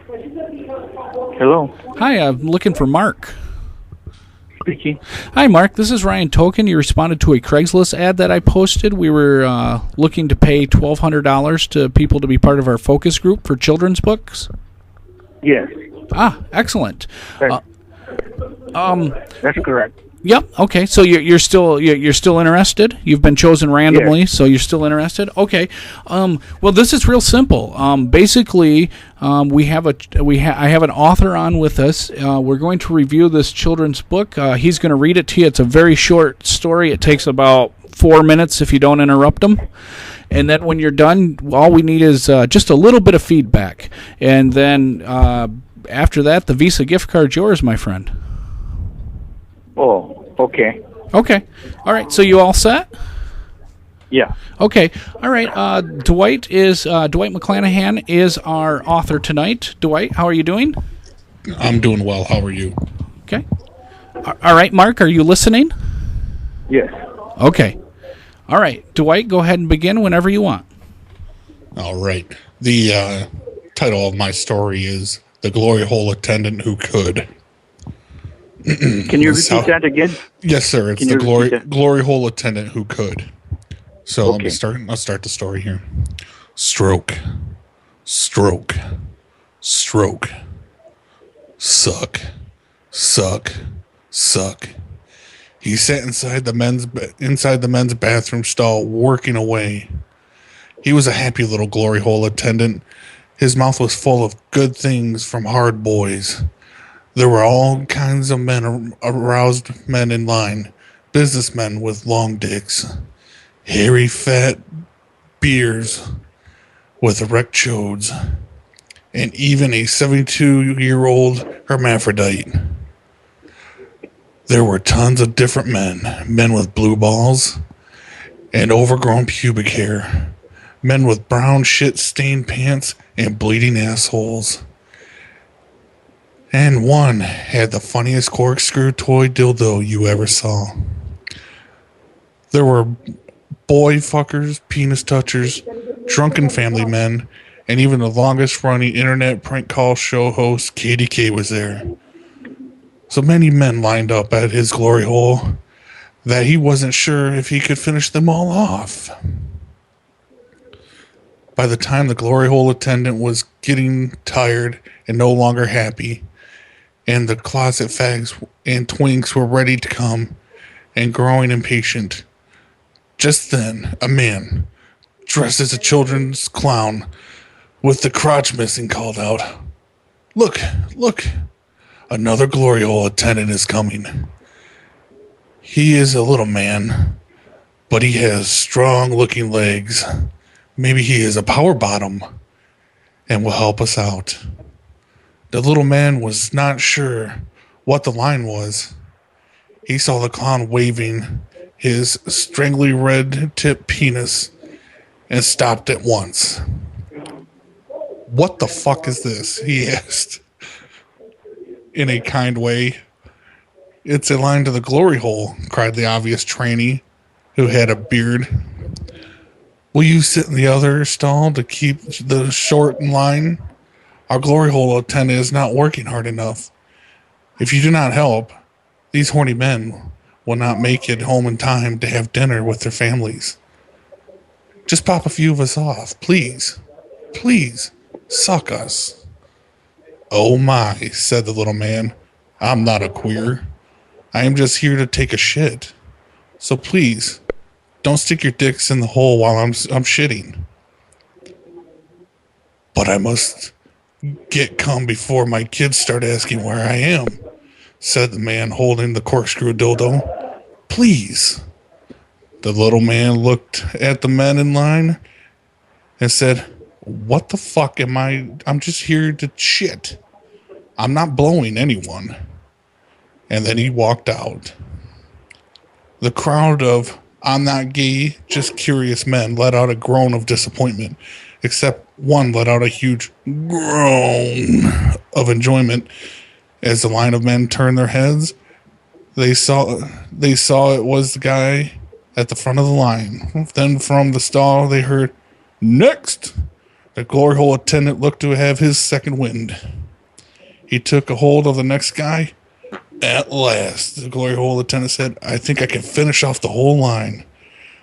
Hello. Hi, I'm looking for Mark. Speaking. Hi, Mark. This is Ryan Token. You responded to a Craigslist ad that I posted. We were looking to pay $1,200 to people to be part of our focus group for children's books. Yes. Ah, excellent. That's correct. Yep. Okay. So you're still interested. You've been chosen randomly, so you're still interested. Okay. Well, this is real simple. Basically, I have an author on with us. We're going to review this children's book. He's going to read it to you. It's a very short story. It takes about 4 minutes if you don't interrupt him. And then when you're done, all we need is just a little bit of feedback. And then after that, the Visa gift card's yours, my friend. Oh, okay. Okay. All right. So you all set? Yeah. Okay. All right. Dwight McClanahan is our author tonight. Dwight, how are you doing? I'm doing well. How are you? Okay. All right, Mark, are you listening? Yes. Okay. All right. Dwight, go ahead and begin whenever you want. All right. The title of my story is The Glory Hole Attendant Who Could. Can you repeat that again? Yes, sir. It's the glory hole attendant who could. So Let me start. I'll start the story here. Stroke, stroke, stroke, suck, suck, suck. He sat inside the men's bathroom stall, working away. He was a happy little glory hole attendant. His mouth was full of good things from hard boys. There were all kinds of men, aroused men in line, businessmen with long dicks, hairy, fat beers with erect chodes, and even a 72-year-old hermaphrodite. There were tons of different men with blue balls and overgrown pubic hair, men with brown shit-stained pants and bleeding assholes. And one had the funniest corkscrew toy dildo you ever saw. There were boy fuckers, penis touchers, drunken family men, and even the longest running internet prank call show host, KDK, was there. So many men lined up at his glory hole that he wasn't sure if he could finish them all off. By the time the glory hole attendant was getting tired and no longer happy, and the closet fags and twinks were ready to come and growing impatient. Just then, a man, dressed as a children's clown, with the crotch missing, called out, Look, look, another glory hole attendant is coming. He is a little man, but he has strong-looking legs. Maybe he is a power bottom and will help us out. The little man was not sure what the line was. He saw the clown waving his strangely red-tipped penis and stopped at once. What the fuck is this? He asked in a kind way. It's a line to the glory hole, cried the obvious trainee who had a beard. Will you sit in the other stall to keep the short in line? Our glory hole attendant is not working hard enough. If you do not help, these horny men will not make it home in time to have dinner with their families. Just pop a few of us off, please. Please, suck us. Oh my, said the little man. I'm not a queer. I am just here to take a shit. So please, don't stick your dicks in the hole while I'm shitting. But I must get cum before my kids start asking where I am, said the man holding the corkscrew dildo. Please. The little man looked at the men in line and said, What the fuck am I? I'm just here to shit. I'm not blowing anyone. And then he walked out. The crowd of I'm not gay, just curious men let out a groan of disappointment, except one let out a huge groan of enjoyment. As the line of men turned their heads, they saw it was the guy at the front of the line. Then from the stall they heard, Next! The glory hole attendant looked to have his second wind. He took a hold of the next guy. At last, the glory hole attendant said, I think I can finish off the whole line.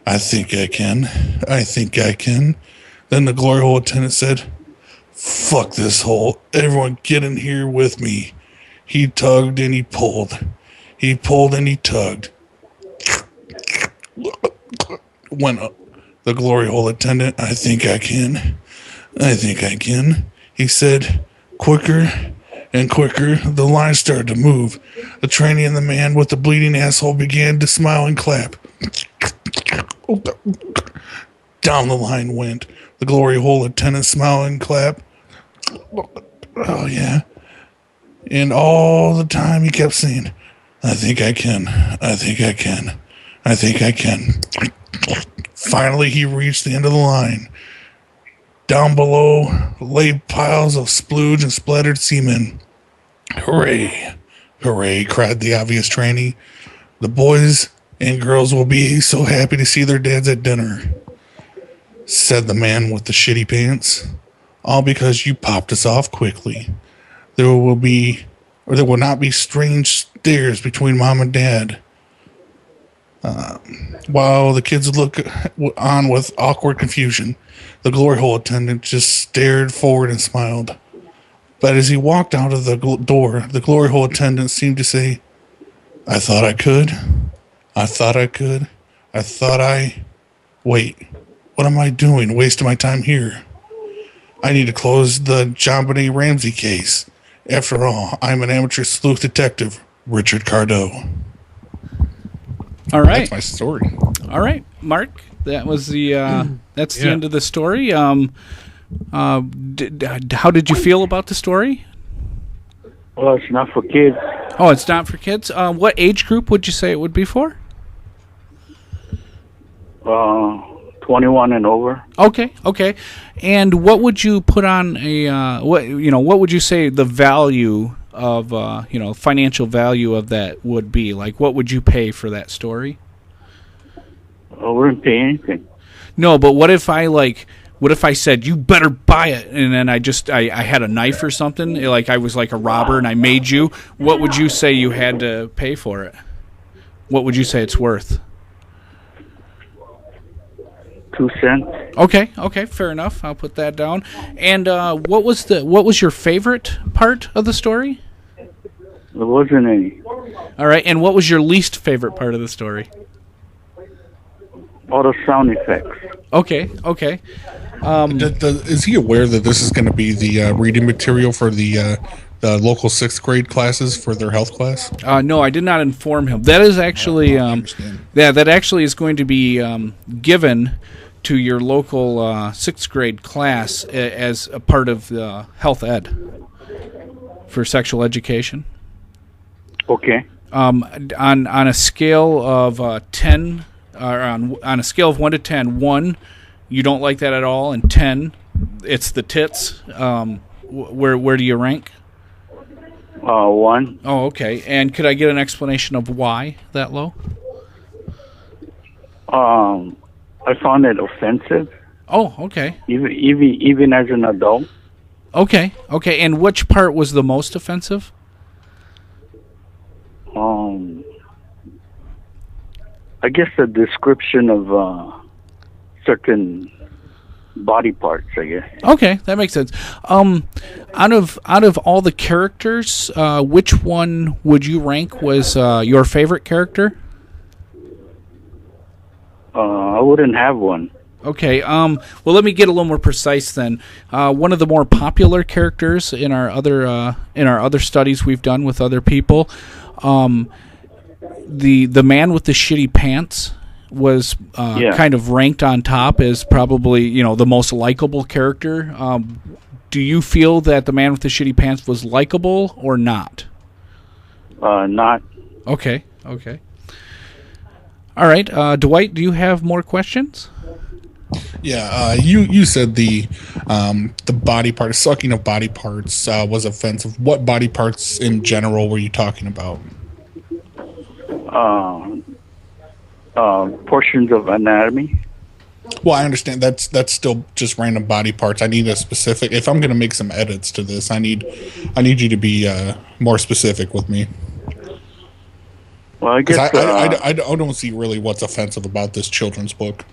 I think I can. I think I can. Then the glory hole attendant said, fuck this hole. Everyone get in here with me. He tugged and he pulled. He pulled and he tugged. Went up. The glory hole attendant, I think I can. I think I can. He said, quicker and quicker. The line started to move. The trainee and the man with the bleeding asshole began to smile and clap. Down the line went. The glory hole attendant smiled and clap. Oh, yeah. And all the time he kept saying, I think I can. I think I can. I think I can. Finally, he reached the end of the line. Down below lay piles of splooge and splattered semen. Hooray! Hooray! Cried the obvious trainee. The boys and girls will be so happy to see their dads at dinner, said the man with the shitty pants. All because you popped us off quickly. There will not be strange stares between mom and dad. While the kids look on with awkward confusion, the glory hole attendant just stared forward and smiled. But as he walked out of the door, the glory hole attendant seemed to say, I thought I could. I thought I could. I thought I... Wait, what am I doing? Wasting my time here. I need to close the JonBenet Ramsey case. After all, I'm an amateur sleuth detective, Richard Cardo. All right. That's my story. All right, Mark. That was the that's the end of the story. How did you feel about the story? Well, it's not for kids. Oh, it's not for kids. What age group would you say it would be for? 21 and over. Okay. And what would you put on a what would you say the value of financial value of that would be? Like, what would you pay for that story? I wouldn't pay anything. No, but what if I said you better buy it, and then I had a knife or something, like I was like a robber and I made you? What would you say you had to pay for it? What would you say it's worth? 2 cents. Okay, fair enough. I'll put that down. And what was your favorite part of the story? There wasn't any. All right, and what was your least favorite part of the story? All the sound effects. Okay. Is he aware that this is going to be the reading material for the local 6th grade classes for their health class? No, I did not inform him. That is actually that actually is going to be given to your local 6th grade class as a part of the health ed for sexual education. Okay. On a scale of 10, or on a scale of 1 to 10, 1, you don't like that at all, and 10, it's the tits. Where do you rank? 1. Oh, okay. And could I get an explanation of why that low? I found it offensive. Oh, okay. Even as an adult. Okay. And which part was the most offensive? I guess the description of certain body parts, I guess. Okay, that makes sense. Out of all the characters, which one would you rank was your favorite character? Uh, I wouldn't have one. Okay. Well, let me get a little more precise then. One of the more popular characters in our other studies we've done with other people, the man with the shitty pants was kind of ranked on top as probably the most likable character. Do you feel that the man with the shitty pants was likable or not? Not. Okay. All right, Dwight, do you have more questions? Yeah, you said the body part, sucking of body parts was offensive. What body parts in general were you talking about? Portions of anatomy. Well, I understand that's still just random body parts. I need a specific. If I'm going to make some edits to this, I need you to be more specific with me. Well, I guess I don't see really what's offensive about this children's book.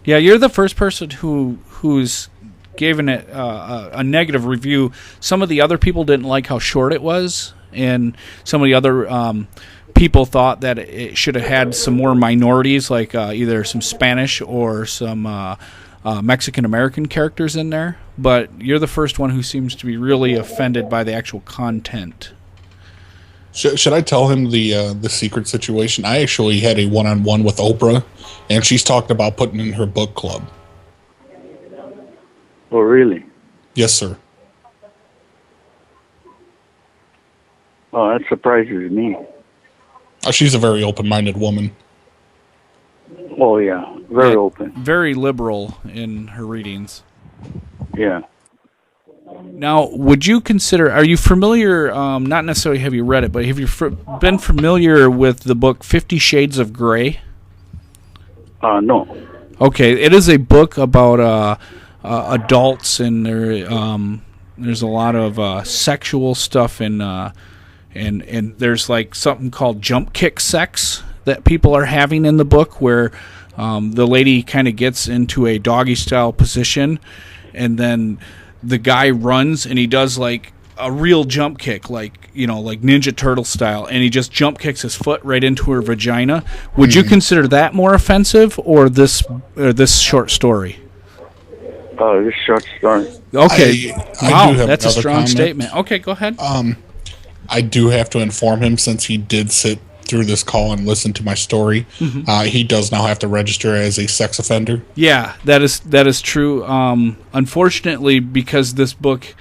Yeah, you're the first person who's given it a negative review. Some of the other people didn't like how short it was, and some of the other people thought that it should have had some more minorities, like either some Spanish or some Mexican-American characters in there. But you're the first one who seems to be really offended by the actual content. Should I tell him the secret situation? I actually had a one-on-one with Oprah, and she's talked about putting in her book club. Oh, really? Yes, sir. Oh, that surprises me. She's a very open-minded woman. Oh, yeah. Very open. Very liberal in her readings. Yeah. Now, would you consider, are you familiar, not necessarily have you read it, but have you been familiar with the book 50 Shades of Grey? No. Okay, it is a book about adults, and there's a lot of sexual stuff, and there's like something called jump kick sex that people are having in the book, where the lady kind of gets into a doggy style position, and then the guy runs and he does like a real jump kick, like Ninja Turtle style, and he just jump kicks his foot right into her vagina. Would you consider that more offensive, or this short story? This short story. Okay. I wow, do have that's a another strong comment. statement. Okay, go ahead. I do have to inform him, since he did sit through this call and listen to my story. He does now have to register as a sex offender. Yeah, that is true. Unfortunately, because this book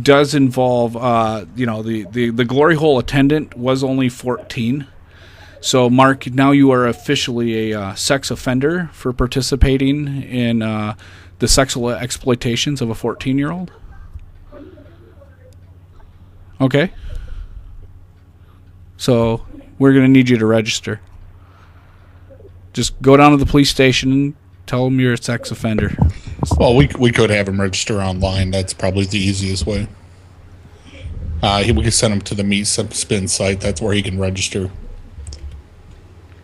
does involve, the glory hole attendant was only 14. So, Mark, now you are officially a sex offender for participating in the sexual exploitations of a 14-year-old. Okay. So, we're going to need you to register. Just go down to the police station and tell them you're a sex offender. Well, we could have him register online. That's probably the easiest way. We can send him to the Meet Spin site. That's where he can register.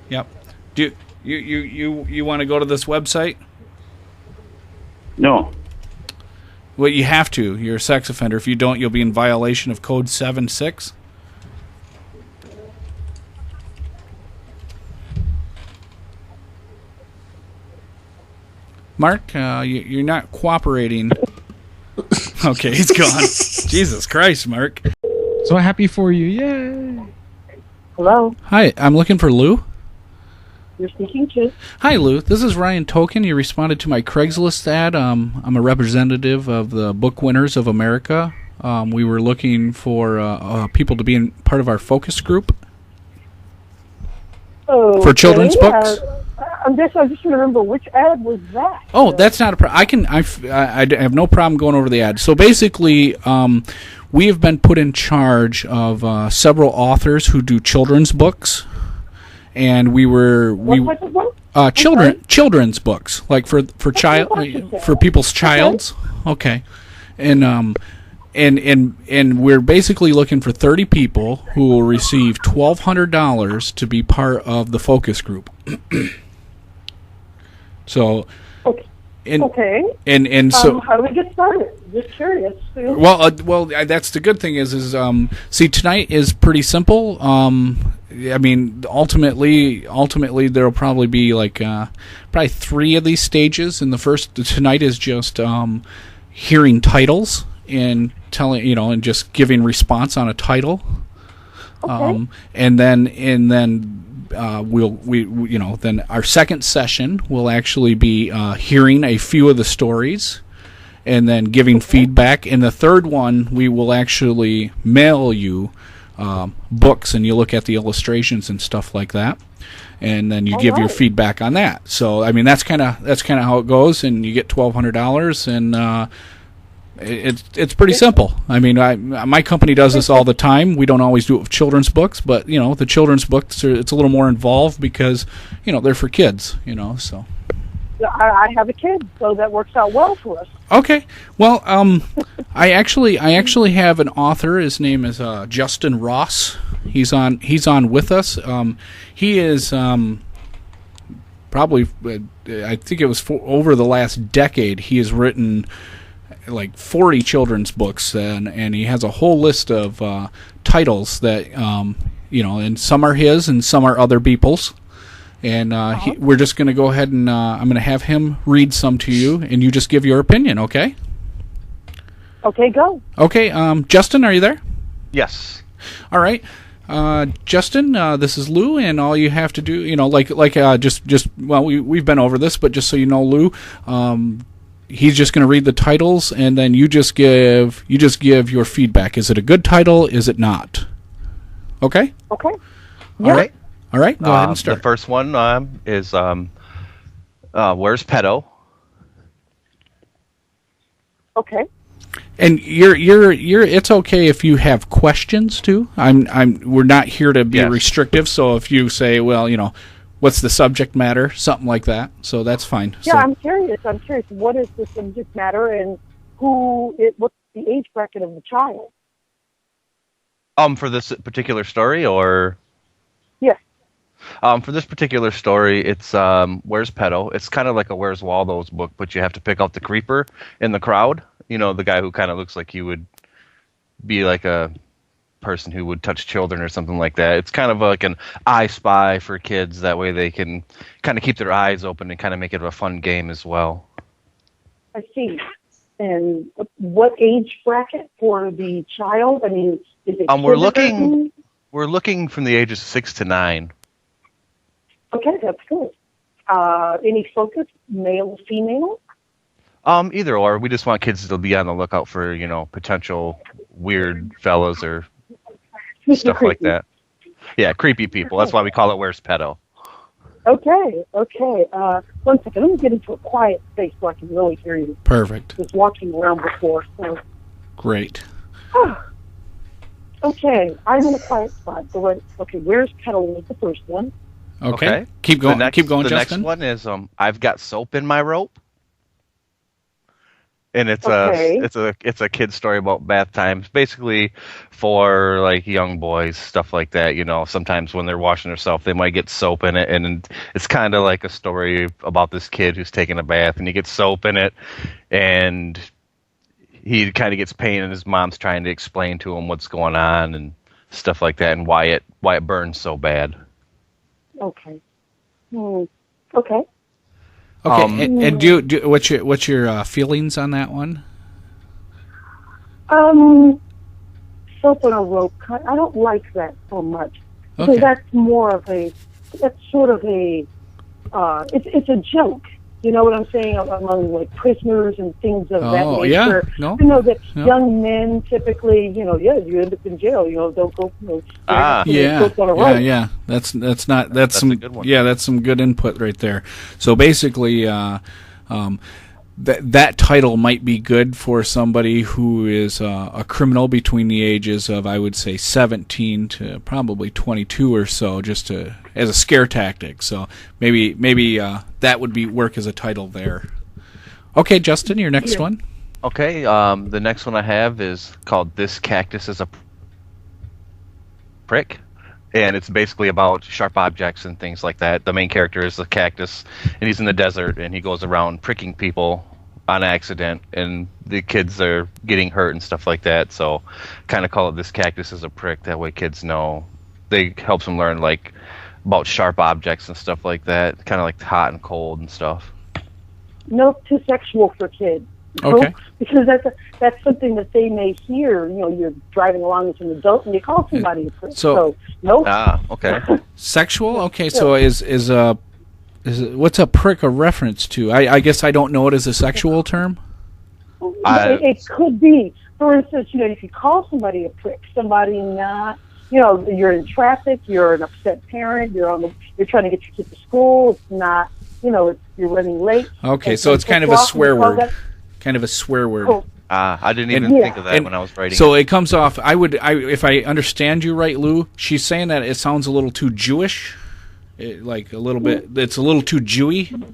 Yep. Do you want to go to this website? No. Well, you have to. You're a sex offender. If you don't, you'll be in violation of Code 76. Mark, you're not cooperating. Okay, he's gone. Jesus Christ, Mark. So happy for you. Yay. Hello, Hi, I'm looking for Lou. you're speaking to. Hi, Lou. This is Ryan Token. You responded to my Craigslist ad. I'm a representative of the Book Winners of America. We were looking for people to be in part of our focus group Oh, for children's okay. books. I'm just trying to remember which ad was that. Oh, that's not a problem. I have no problem going over the ad. So basically, we have been put in charge of several authors who do children's books, and What type of book? children's books, like for people's childs. Okay, and we're basically looking for 30 people who will receive $1,200 to be part of the focus group. So, Okay. and so how do we get started? Just curious. well, that's the good thing is see, tonight is pretty simple. I mean, ultimately there'll probably be like probably 3 of these stages. And the first tonight is just hearing titles and telling, and just giving response on a title. Okay. And then then our second session will actually be hearing a few of the stories and then giving feedback. In the third one, we will actually mail you books, and you look at the illustrations and stuff like that, and then you give your feedback on that. So, I mean, that's kind of how it goes, and you get $1,200, and it's pretty simple. I mean, my company does this all the time. We don't always do it with children's books, but the children's books it's a little more involved because they're for kids. So I have a kid, so that works out well for us. Okay. Well, I actually have an author. His name is Justin Ross. He's on with us. He is probably, I think it was over the last decade, he has written like 40 children's books, and he has a whole list of titles that and some are his and some are other people's. And we're just going to go ahead and I'm going to have him read some to you, and you just give your opinion, okay? Okay, go. Okay, Justin, are you there? Yes. All right. Justin, this is Lou, and all you have to do, we've been over this, but just so you know, Lou, he's just going to read the titles, and then you just give your feedback. Is it a good title? Is it not? Okay? Okay. Yeah. All right, go ahead and start. The first one is Where's Pedo? Okay. And you're it's okay if you have questions too. We're not here to be restrictive, so if you say, well, what's the subject matter, something like that, so that's fine. Yeah, so, I'm curious. What is the subject matter, and what's the age bracket of the child? For this particular story, or? Yes. For this particular story, it's Where's Pedo? It's kind of like a Where's Waldo's book, but you have to pick out the creeper in the crowd. The guy who kind of looks like he would be like a person who would touch children or something like that. It's kind of like an I Spy for kids. That way they can kind of keep their eyes open and kind of make it a fun game as well. I see. And what age bracket for the child? I mean, is it we're looking from the ages of 6 to 9. Okay, that's good. Any focus, male or female? Either or. We just want kids to be on the lookout for, potential weird fellas or stuff like that. Yeah, creepy people. That's why we call it Where's Pedo. Okay. 1 second. Let me get into a quiet space so I can really hear you. Perfect. Just walking around before, so. Great. Okay, I'm in a quiet spot. So Where's Pedo was the first one. Okay. Keep going. Keep going, the Justin. The next one is I've Got Soap in My Rope. And it's a kid's story about bath times, basically for like young boys, stuff like that. Sometimes when they're washing themselves, they might get soap in it, and it's kind of like a story about this kid who's taking a bath, and he gets soap in it, and he kind of gets pain, and his mom's trying to explain to him what's going on and stuff like that, and why it burns so bad. Okay. Okay. Okay, and do what's your feelings on that one? Soap on a rope. I don't like that so much. Okay. So that's sort of a, it's a joke. You know what I'm saying? Among like prisoners and things of that nature. Yeah. No. That young men typically, you end up in jail. Don't go. Soap on a rope. Yeah. That's some a good one. Yeah, that's some good input right there. So basically, that title might be good for somebody who is a criminal between the ages of, I would say, 17 to probably 22 or so, just as a scare tactic. So maybe that would work as a title there. Okay, Justin, your next one. Okay, the next one I have is called This Cactus is a Prick. And it's basically about sharp objects and things like that. The main character is a cactus, and he's in the desert, and he goes around pricking people on accident, and the kids are getting hurt and stuff like that. So kind of call it This Cactus is a Prick. That way kids know. They helps them learn, like, about sharp objects and stuff like that. Kind of like hot and cold and stuff. No, too sexual for kids. Okay. Because that's something that they may hear. You're driving along as an adult and you call somebody a prick. So nope. Okay. Sexual? Okay, so is what's a prick a reference to? I guess I don't know it as a sexual term. It could be. For instance, if you call somebody a prick, somebody not, you're in traffic, you're an upset parent, you're trying to get your kid to school. It's not, you're running late. Okay, so it's kind of a swear word. Kind of a swear word. Oh. I didn't even think of that when I was writing. So it comes off. If I understand you right, Lou, she's saying that it sounds a little too Jewish, like a little bit. It's a little too Jewy.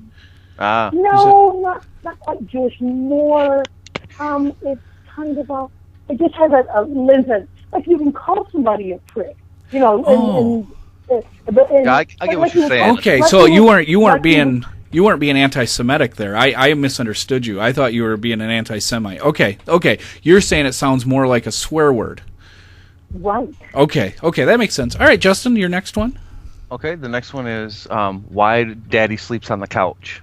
No, not quite Jewish. More, it's kind of it just has a lens that, like, you can call somebody a prick, you know. I get what you're saying. Okay, so you weren't being anti-Semitic there. I misunderstood you. I thought you were being an anti-Semite. Okay. You're saying it sounds more like a swear word. Right. Okay, that makes sense. All right, Justin, your next one. Okay, the next one is Why Daddy Sleeps on the Couch.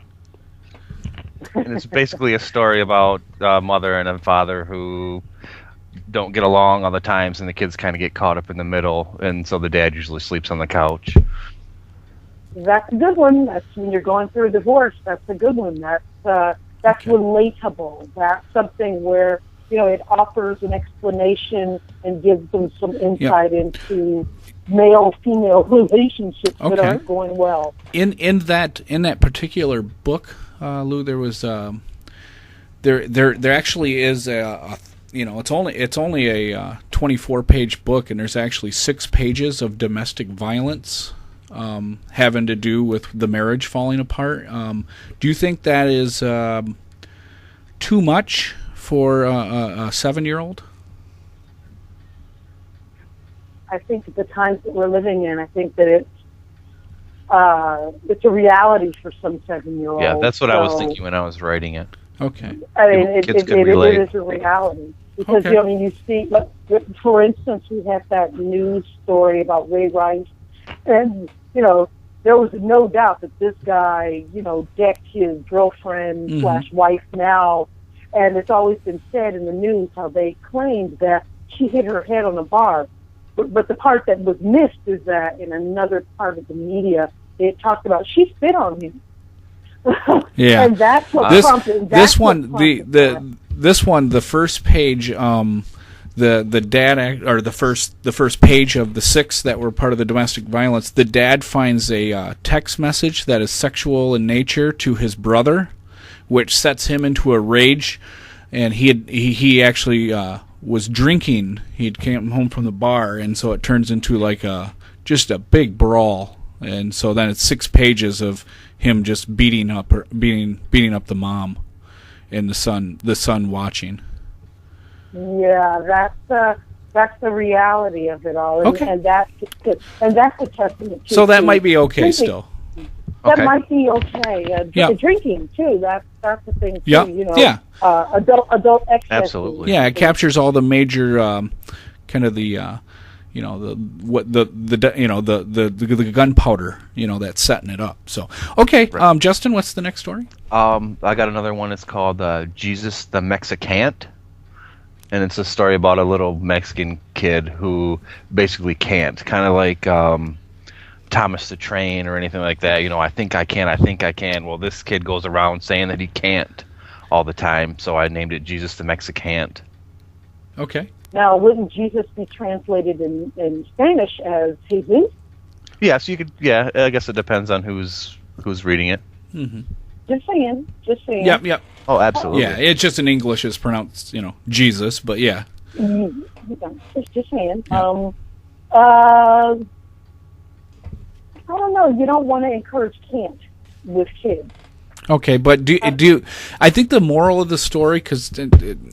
And it's basically a story about a mother and a father who don't get along all the times, and the kids kind of get caught up in the middle, and so the dad usually sleeps on the couch. That's a good one. That's when you're going through a divorce. That's a good one. That's relatable. That's something where, you know, it offers an explanation and gives them some insight into male-female relationships that aren't going well. In that particular book, Lou, there was there actually is a you know, it's only a 24-page book, and there's actually 6 pages of domestic violence having to do with the marriage falling apart. Do you think that is too much for a 7-year-old? I think at the times that we're living in, I think that it's a reality for some 7-year-olds. Yeah, that's what I was thinking when I was writing it. Okay. I mean, it is a reality. Because, you know, I mean, you see, for instance, we have that news story about Ray Rice, and, you know, there was no doubt that this guy, you know, decked his girlfriend / wife now, and it's always been said in the news how they claimed that she hit her head on a bar. But the part that was missed is that in another part of the media, they talked about she spit on him. Yeah, and that's what prompted. This one, the first page, the dad, or the first page of the 6 that were part of the domestic violence, the dad finds a text message that is sexual in nature to his brother, which sets him into a rage, and he actually was drinking. He came home from the bar, and so it turns into like just a big brawl, and so then it's 6 pages of him just beating up the mom, and the son watching. Yeah, that's the reality of it all, and that's a testament to. So that might be okay still. That might be okay. Drinking too. That's the thing too. Yeah. You know, yeah. Adult excess. Absolutely. Yeah, it captures all the major kind of the you know, the gunpowder, you know, that's setting it up. So okay, right. Justin, what's the next story? I got another one. It's called Jesus the Mexicant, and it's a story about a little Mexican kid who basically can't, kind of like Thomas the Train or anything like that. You know, I think I can. Well, this kid goes around saying that he can't all the time, so I named it Jesus the Mexicant. Okay. Now, wouldn't Jesus be translated in Spanish as Jesus? Yes, you could. Yeah, I guess it depends on who's reading it. Mm-hmm. Just saying. Yep. Oh, absolutely. Yeah, it's just in English it's pronounced, you know, Jesus, but yeah. Just saying. Yeah. I don't know. You don't want to encourage can't with kids. Okay, but do you? I think the moral of the story, because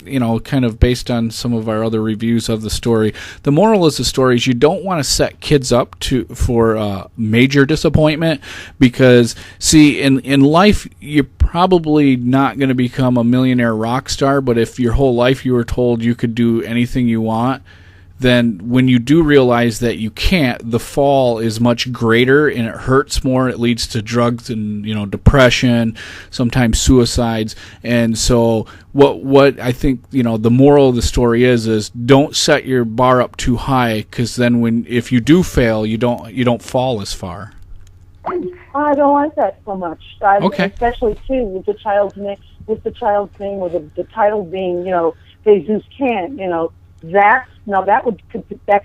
you know, kind of based on some of our other reviews of the story, the moral of the story is you don't want to set kids up for major disappointment, because see, in life you're probably not going to become a millionaire rock star, but if your whole life you were told you could do anything you want, then when you do realize that you can't, the fall is much greater and it hurts more. It leads to drugs and, you know, depression, sometimes suicides. And so what I think, you know, the moral of the story is don't set your bar up too high, because then if you do fail, you don't fall as far. I don't like that so much. Okay. Especially too with the child's name, or the title being, you know, Jesus can't, you know. That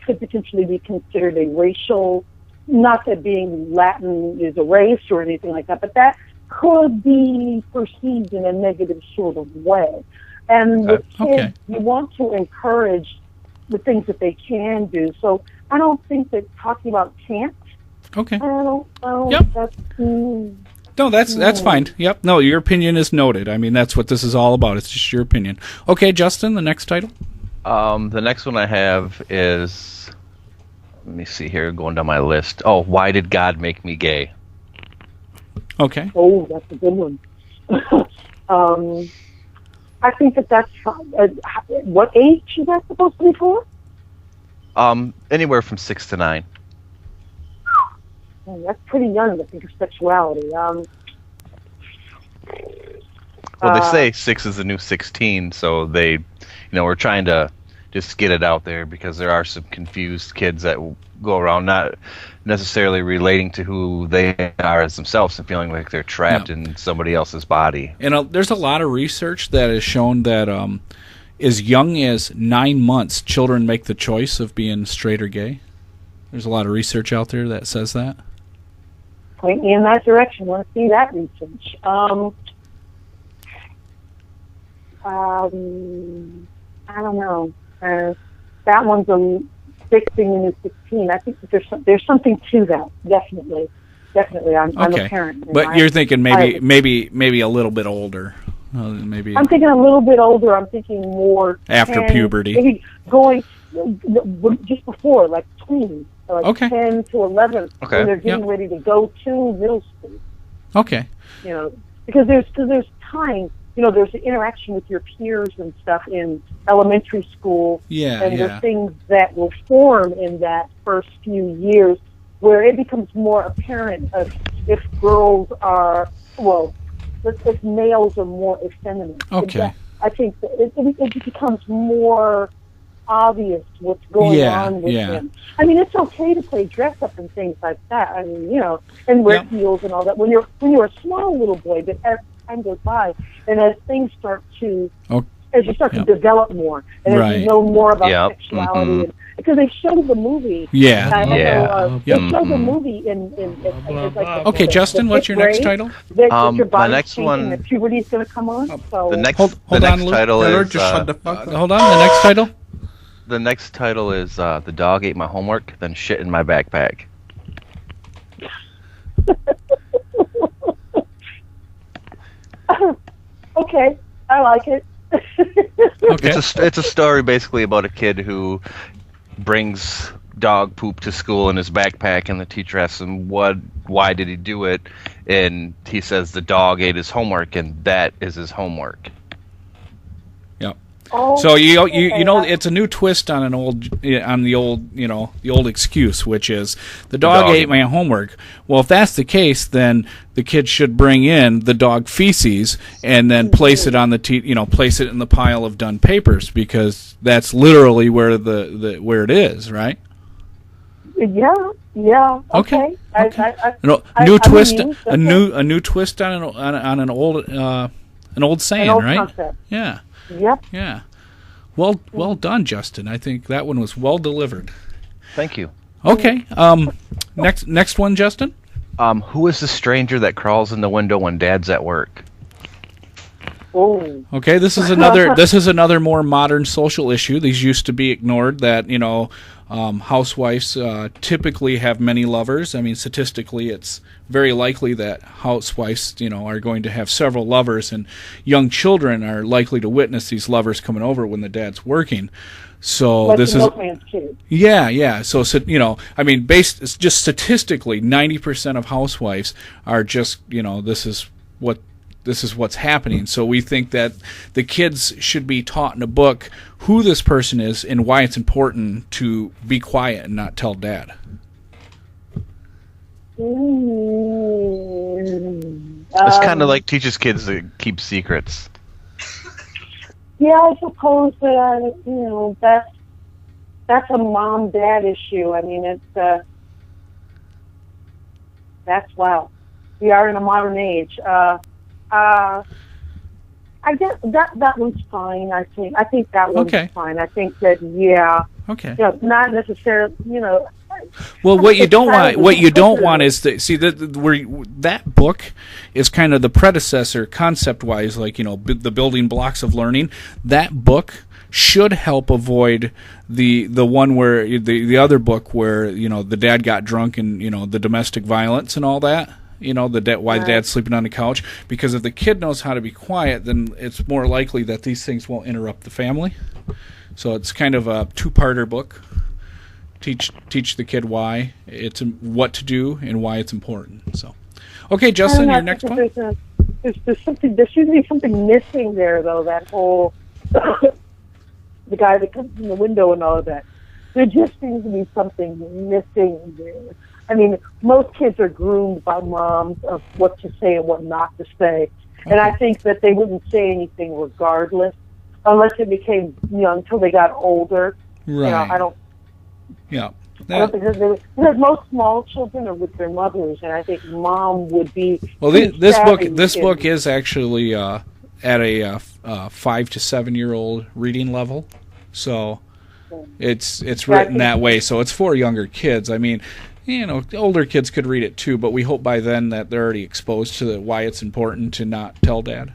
could potentially be considered a racial, not that being Latin is a race or anything like that, but that could be perceived in a negative sort of way. And with kids, you want to encourage the things that they can do. So I don't think that talking about can't. Okay. I don't. Yep. No, that's fine. Yep. No, your opinion is noted. I mean, that's what this is all about. It's just your opinion. Okay, Justin, the next title? The next one I have is, let me see here, going down my list. Oh, Why Did God Make Me Gay? Okay. Oh, that's a good one. I think that's what age is that supposed to be for? Anywhere from 6 to 9. Oh, that's pretty young to think of sexuality. Well, they say 6 is the new 16, so they, we're trying to just get it out there because there are some confused kids that go around not necessarily relating to who they are as themselves and feeling like they're trapped in somebody else's body. And there's a lot of research that has shown that as young as 9 months, children make the choice of being straight or gay. There's a lot of research out there that says that. Point me in that direction. I want to see that research. I don't know. That one's a 16 and 16. I think that there's something to that. Definitely. I'm a parent. But you're thinking maybe a little bit older. Maybe I'm thinking a little bit older. I'm thinking more after puberty. Maybe going just before, like tweens, like 10 to 11, when they're getting ready to go to middle school. Okay. Because there's time. There's the interaction with your peers and stuff in elementary school. And there's things that will form in that first few years where it becomes more apparent if girls are, if males are more effeminate. Okay. I think that it becomes more obvious what's going on with them. I mean, it's okay to play dress up and things like that. I mean, and wear heels and all that when you're a small little boy, but as time goes by and as things start to as you start to develop more and as you know more about sexuality and, because they showed the movie. They showed the movie in like okay, Justin, what's your next title? My next one. That puberty is going to come on. So the next title is. Hold on. The next title. The next title is The Dog Ate My Homework, Then Shit in My Backpack. Okay, I like it. Okay. It's a story basically about a kid who brings dog poop to school in his backpack, and the teacher asks him why did he do it, and he says the dog ate his homework, and that is his homework. So it's a new twist on the old excuse, which is the dog ate my homework. Well, if that's the case, then the kid should bring in the dog feces and then place it on place it in the pile of done papers, because that's literally where where it is, right? Yeah. Okay. A new twist on an old saying, right? Concept. Yeah. Yep. Yeah. Well done, Justin. I think that one was well delivered. Thank you. Okay. Next one, Justin. Who is the stranger that crawls in the window when Dad's at work? Oh. Okay, this is another more modern social issue. These used to be ignored. That housewives typically have many lovers. I mean, statistically, it's very likely that housewives, are going to have several lovers, and young children are likely to witness these lovers coming over when the dad's working. So like this the is milkman's kid. Yeah. So I mean, based just statistically, 90% of housewives are just this is what's happening. So we think that the kids should be taught in a book who this person is and why it's important to be quiet and not tell dad. It's kind of like teaches kids to keep secrets. Yeah, I suppose that that's a mom-dad issue. I mean, it's that's wow. We are in a modern age. I guess that one's fine. I think that one's fine. I think that not necessarily. Well, what you don't want is that book is kind of the predecessor concept-wise, like the building blocks of learning. That book should help avoid the one where the other book where the dad got drunk and the domestic violence and all that. why the dad's sleeping on the couch. Because if the kid knows how to be quiet, then it's more likely that these things won't interrupt the family. So it's kind of a two-parter book. Teach the kid why it's what to do and why it's important. So, okay, Justin, your next one. There's usually something missing there, though. That whole the guy that comes in the window and all of that. There just seems to be something missing there. I mean, most kids are groomed by moms of what to say and what not to say, and I think that they wouldn't say anything regardless, unless it became until they got older. Right. I don't. Yeah. I don't think because most small children are with their mothers, and I think mom would be. Well, this book is actually at a 5 to 7 year old reading level, so it's written that way. So it's for younger kids. I mean, older kids could read it too, but we hope by then that they're already exposed to why it's important to not tell dad.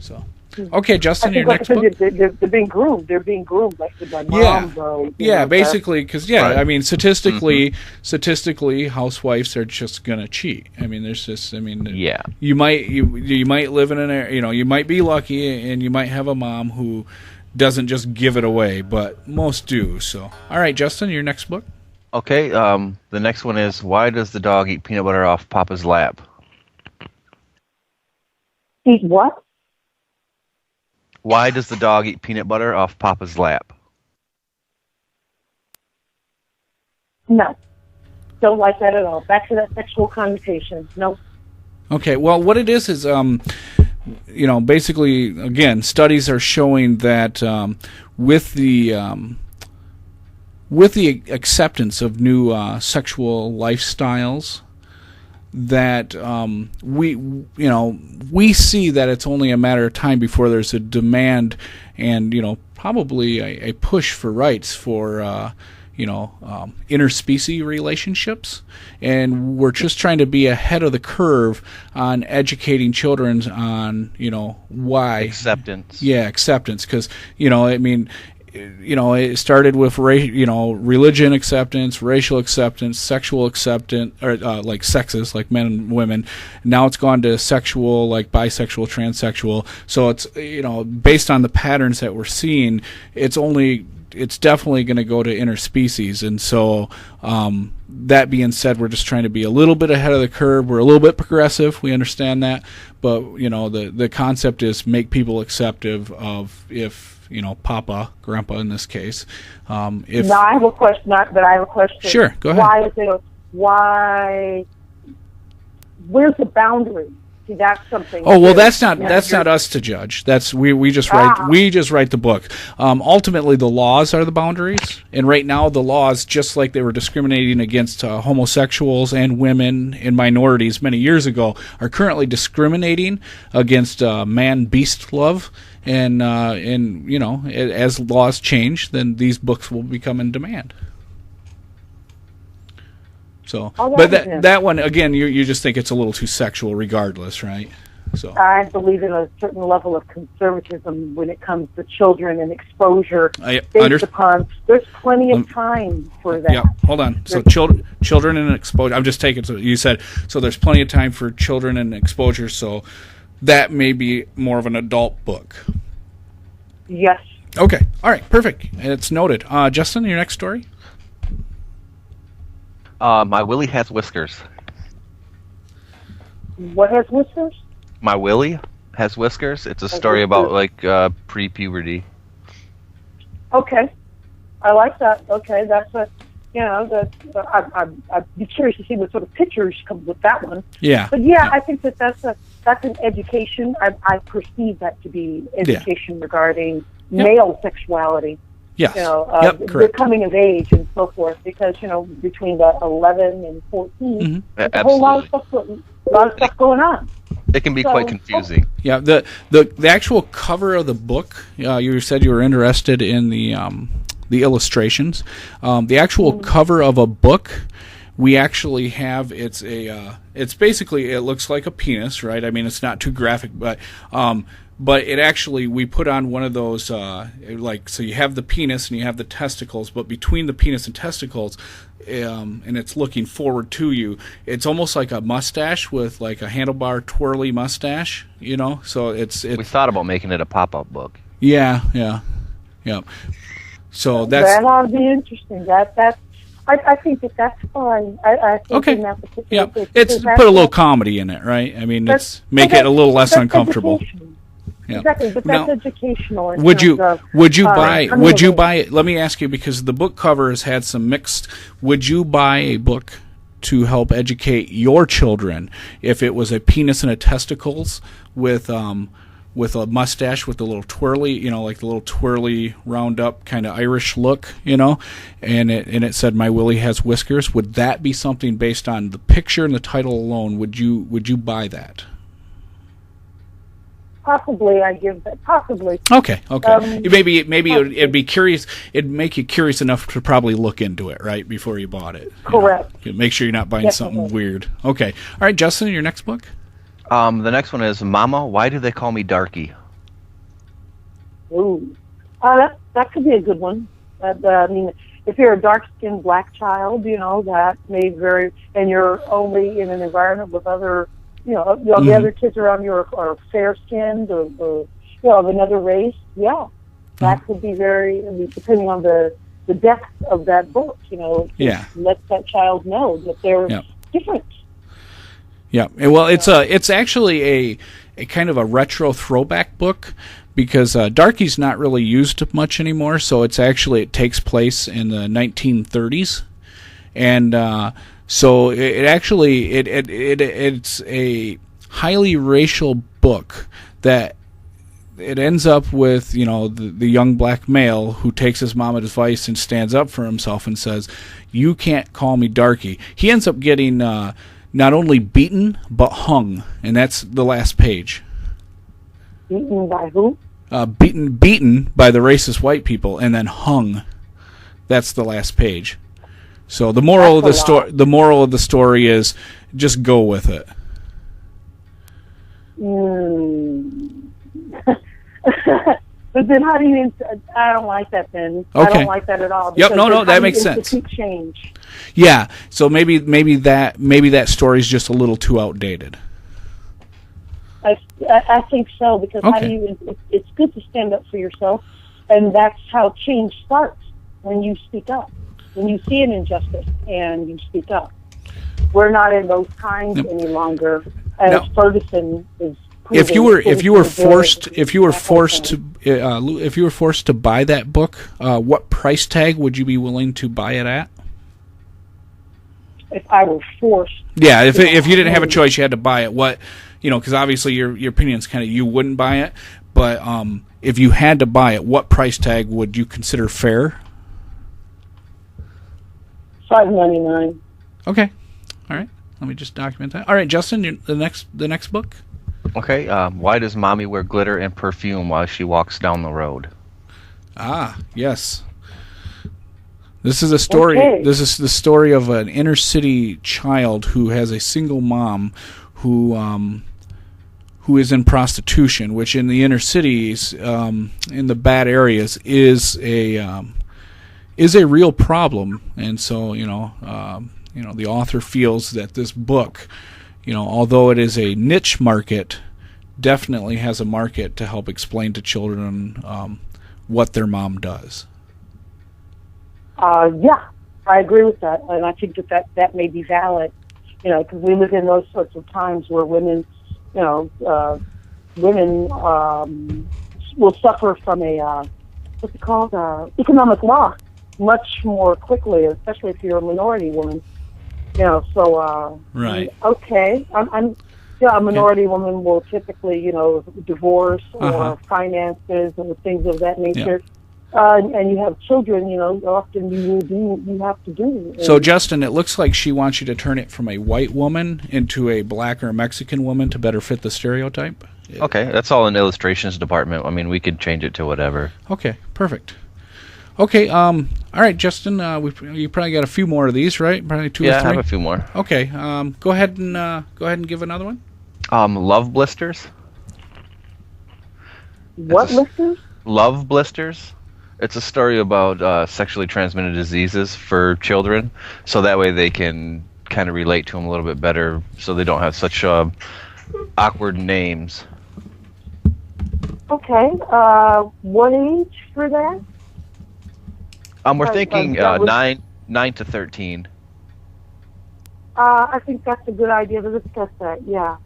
So. Okay, Justin, your next book. They're being groomed. They're being groomed like by mom, though. Basically, because right. I mean, statistically, housewives are just gonna cheat. I mean, there's just, you might live in an area, you might be lucky, and you might have a mom who doesn't just give it away, but most do. So, all right, Justin, your next book. Okay, the next one is Why Does the Dog Eat Peanut Butter Off Papa's Lap? Eat what? Why does the dog eat peanut butter off Papa's lap? No. Don't like that at all. Back to that sexual connotation. No. Okay, well, what it is basically, again, studies are showing that with the acceptance of new sexual lifestyles, that we see that it's only a matter of time before there's a demand and probably a push for rights for interspecies relationships, and we're just trying to be ahead of the curve on educating children on why acceptance. Yeah, acceptance, because it started with religion acceptance, racial acceptance, sexual acceptance, or like sexes, like men and women. Now it's gone to sexual, like bisexual, transsexual. So it's based on the patterns that we're seeing, it's definitely going to go to interspecies. And so that being said, we're just trying to be a little bit ahead of the curve. We're a little bit progressive. We understand that, but the concept is make people acceptive of if. Papa, Grandpa in this case. I have a question. Sure, go ahead. Where's the boundary? See, that's something. Oh well, that's not us to judge. That's we just write the book. Ultimately, the laws are the boundaries, and right now the laws, just like they were discriminating against homosexuals and women and minorities many years ago, are currently discriminating against man-beast love. And as laws change, then these books will become in demand. So, but that one again, you just think it's a little too sexual, regardless, right? So I believe in a certain level of conservatism when it comes to children and exposure. Based upon, there's plenty of time for that. Yeah, hold on. So children and exposure. I'm just taking. So you said so. There's plenty of time for children and exposure. So. That may be more of an adult book. Yes. Okay. All right. Perfect. It's noted. Justin, your next story? My Willie Has Whiskers. What has whiskers? My Willie Has Whiskers. It's a story about pre-puberty. Okay. I like that. Okay. That's I'd be curious to see what sort of pictures come with that one. Yeah. But yeah. I think that's an education. I perceive that to be education regarding male sexuality. Yes. The coming of age and so forth. Because between the 11 and 14, there's a whole lot of stuff going on. It can be quite confusing. Yeah. The actual cover of the book. You said you were interested in the illustrations. The actual cover of a book. We actually have it's basically, it looks like a penis, right? I mean, it's not too graphic, but but it actually, we put on one of those, so you have the penis and you have the testicles, but between the penis and testicles, and it's looking forward to you, it's almost like a mustache with like a handlebar twirly mustache, so it's We thought about making it a pop-up book. Yeah. So that ought to be interesting. I think that's fine. I think okay. in that particular case, It's put a little comedy in it, right? I mean, it's make it a little less uncomfortable. Yeah. Exactly, but that's educational. Would you buy it? Let me ask you, because the book cover has had some mixed. Would you buy a book to help educate your children if it was a penis and a testicles with a mustache with the little twirly, like the little twirly round up kind of Irish look, and it said "My Willie has whiskers"? Would that be something based on the picture and the title alone? Would you buy that? Possibly, I give that. Possibly. Okay. Maybe it'd be curious. It'd make you curious enough to probably look into it, right, before you bought it. Correct. Make sure you're not buying something weird. Okay. All right, Justin, your next book. The next one is Mama, Why Do They Call Me Darky? Ooh, that could be a good one. I mean, if you're a dark-skinned black child, that may very, and you're only in an environment with other. The other kids around you are fair-skinned or of another race. Yeah, that could be depending on the depth of that book. Let that child know that they're different. Yeah, well, it's actually a kind of a retro throwback book, because Darky's not really used much anymore. So it takes place in the 1930s, and. So it's a highly racial book that it ends up with, the young black male who takes his mom advice and stands up for himself and says, "You can't call me darky." He ends up getting not only beaten but hung, and that's the last page. Beaten by who? Beaten by the racist white people and then hung. That's the last page. So the moral of the story is just go with it. But then how do you? I don't like that. Then okay. I don't like that at all. Yep. No, that makes sense. Change. Yeah. So maybe that story is just a little too outdated. I think so, because how do you? It's good to stand up for yourself, and that's how change starts, when you speak up. When you see an injustice and you speak up. We're not in those times any longer. As Ferguson is proving. If you were forced to buy that book, what price tag would you be willing to buy it at? If I were forced. Yeah, if you didn't have a choice, you had to buy it. What, because obviously your opinion is kind of you wouldn't buy it, but if you had to buy it, what price tag would you consider fair? $5.99. Okay, all right. Let me just document that. All right, Justin, the next book. Okay. Why does Mommy wear glitter and perfume while she walks down the road? Ah, yes. This is a story. Okay. This is the story of an inner city child who has a single mom who is in prostitution, which in the inner cities, in the bad areas, is a real problem. And so the author feels that this book, although it is a niche market, definitely has a market to help explain to children what their mom does. Yeah, I agree with that, and I think that may be valid. Because we live in those sorts of times where women will suffer from what's it called, economic loss much more quickly, especially if you're a minority woman. Right. Okay, a minority woman will typically, divorce or finances and things of that nature. Yeah. And you have children, often you have to do. So, Justin, it looks like she wants you to turn it from a white woman into a black or Mexican woman to better fit the stereotype. Okay, that's all in the illustrations department. I mean, we could change it to whatever. Okay, perfect. Okay, all right, Justin, you probably got a few more of these, right? Probably two or three? Yeah, I have a few more. Okay, go ahead and give another one. Love Blisters. What blisters? Love blisters. It's a story about sexually transmitted diseases for children, so that way they can kind of relate to them a little bit better, so they don't have such awkward names. Okay. What age for that? We're thinking 9 to 13. I think that's a good idea to discuss that. Yeah,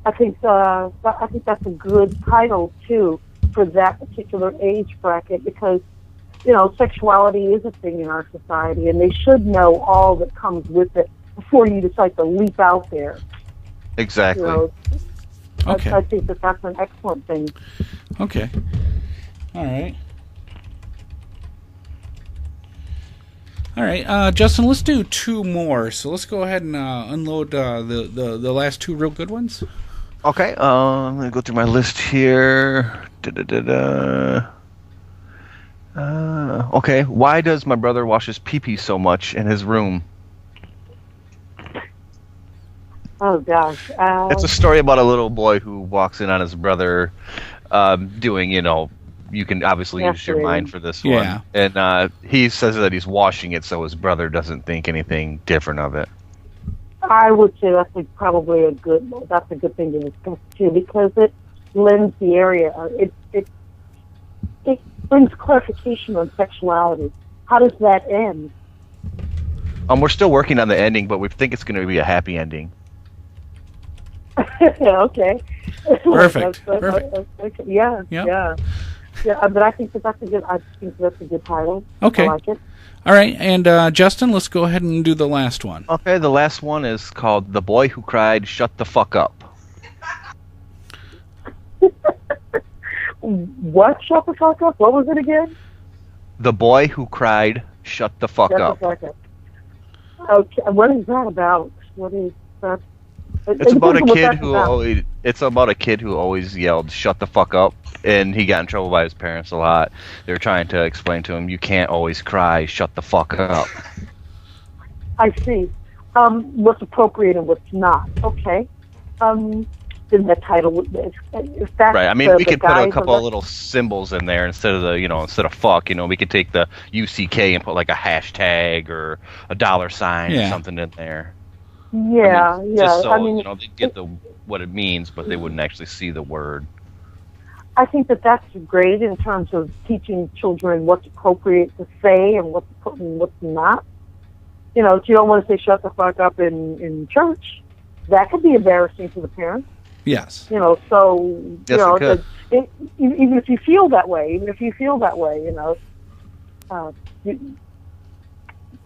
I think that's a good title too for that particular age bracket, because sexuality is a thing in our society, and they should know all that comes with it before you decide to leap out there. Exactly. Okay. I think that's an excellent thing. Okay. All right. All right, Justin, let's do 2 more. So let's go ahead and unload the last 2 real good ones. Okay, I'm going to go through my list here. Okay, why does my brother wash his pee-pee so much in his room? Oh, gosh. It's a story about a little boy who walks in on his brother doing, you can obviously use your mind for this one. And he says that he's washing it so his brother doesn't think anything different of it. I would say that's probably a good thing to discuss too, because it lends the area. It brings clarification on sexuality. How does that end? We're still working on the ending, but we think it's going to be a happy ending. Okay. Perfect. Okay. Yeah. But I think that's a good title. Okay. I like it. All right, and Justin, let's go ahead and do the last one. Okay, the last one is called "The Boy Who Cried Shut the Fuck Up." What? Shut the fuck up? What was it again? The Boy Who Cried Shut the Fuck Up. Okay. What is that about? What is that? It's about a kid who always yelled "Shut the fuck up," and he got in trouble by his parents a lot. They were trying to explain to him, "You can't always cry. Shut the fuck up." I see. What's appropriate and what's not? Okay. Then the title, if that's right. I mean, we could put a couple of of little symbols in there instead of fuck. We could take the UCK and put like a hashtag or a $sign or something in there. Yeah, Just so they get what it means, but they wouldn't actually see the word. I think that's great in terms of teaching children what's appropriate to say and what's not. If you don't want to say "shut the fuck up" in church, that could be embarrassing to the parents. Yes. Even if you feel that way,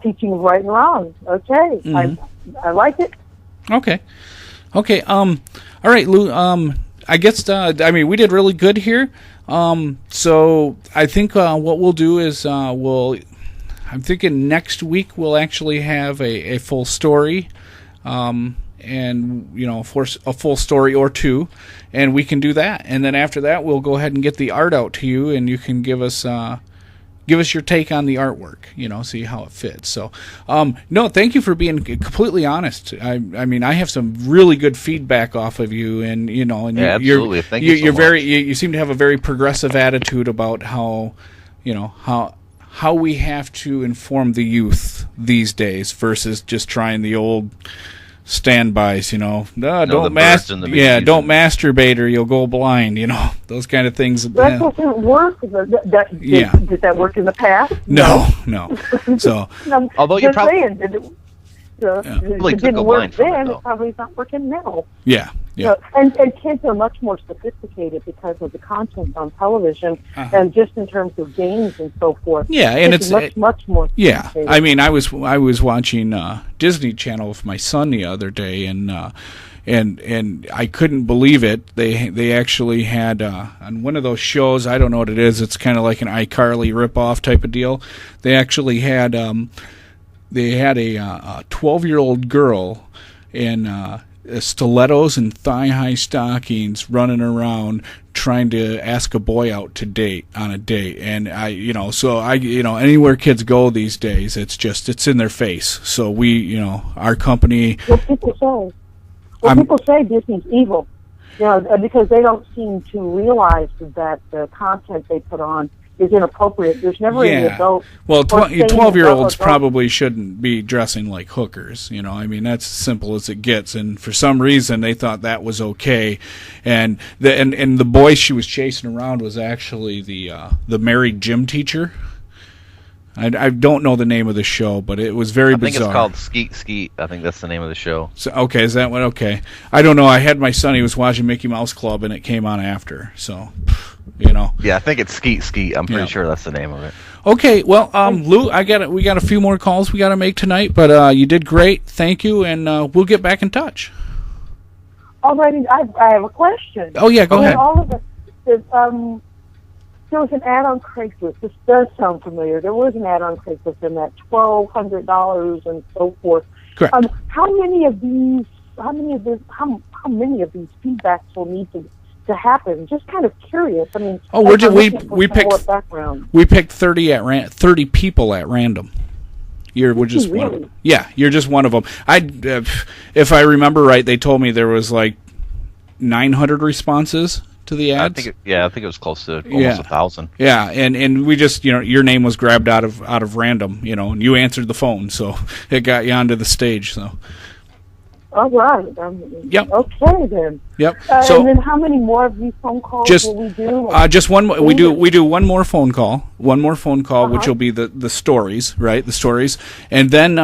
teaching right and wrong. Okay. Mm-hmm. I like it. Okay. All right, Lou. I guess we did really good here. So I think what we'll do is I'm thinking next week we'll actually have a full story, and a full story or 2, and we can do that. And then after that, we'll go ahead and get the art out to you, and you can give us your take on the artwork, see how it fits. So, no, thank you for being completely honest. I mean, I have some really good feedback off of you, and absolutely. Thank you so much. You seem to have a very progressive attitude about how we have to inform the youth these days versus just trying the old standbys, don't masturbate or you'll go blind, those kind of things. That doesn't work. Did that work in the past? No. So, although you're probably saying, it didn't work then, it's probably not working now. Yeah. And kids are much more sophisticated because of the content on television, and just in terms of games and so forth. Yeah, and it's much more. Yeah, I mean, I was watching Disney Channel with my son the other day, and I couldn't believe it. They actually had on one of those shows. I don't know what it is. It's kind of like an iCarly ripoff type of deal. They actually had a 12-year-old girl in stilettos and thigh-high stockings running around trying to ask a boy out on a date. And anywhere kids go these days, it's in their face. So we, our company. What people say? People say Disney's evil. because they don't seem to realize that the content they put on is inappropriate. There's never any adult. Well, 12-year-olds probably shouldn't be dressing like hookers. I mean, that's as simple as it gets. And for some reason, they thought that was okay. And the boy she was chasing around was actually the married gym teacher. I don't know the name of the show, but it was very bizarre. I think it's called Skeet Skeet. I think that's the name of the show. So, okay, is that what? Okay. I don't know. I had my son, he was watching Mickey Mouse Club, and it came on after. So, Yeah, I think it's Skeet Skeet. I'm pretty sure that's the name of it. Okay, well, Lou, we got a few more calls we got to make tonight, but you did great. Thank you, and we'll get back in touch. All right, I have a question. Oh, yeah, go ahead. There was an ad on Craigslist. This does sound familiar. There was an ad on Craigslist in that $1,200 and so forth. Correct. How many of these feedbacks will need to happen? Just kind of curious. I mean, we picked 30 people at random. We're just really? one of them. Yeah, you're just one of them. If I remember right, they told me there was like 900 responses to the ads. I think it was close to almost 1,000. Yeah, and we just your name was grabbed out of random, and you answered the phone, so it got you onto the stage. So. All right. Yep. Okay then. Yep. And then how many more of these phone calls will we do? Just one. We do one more phone call. One more phone call, which will be the stories, right? The stories, and then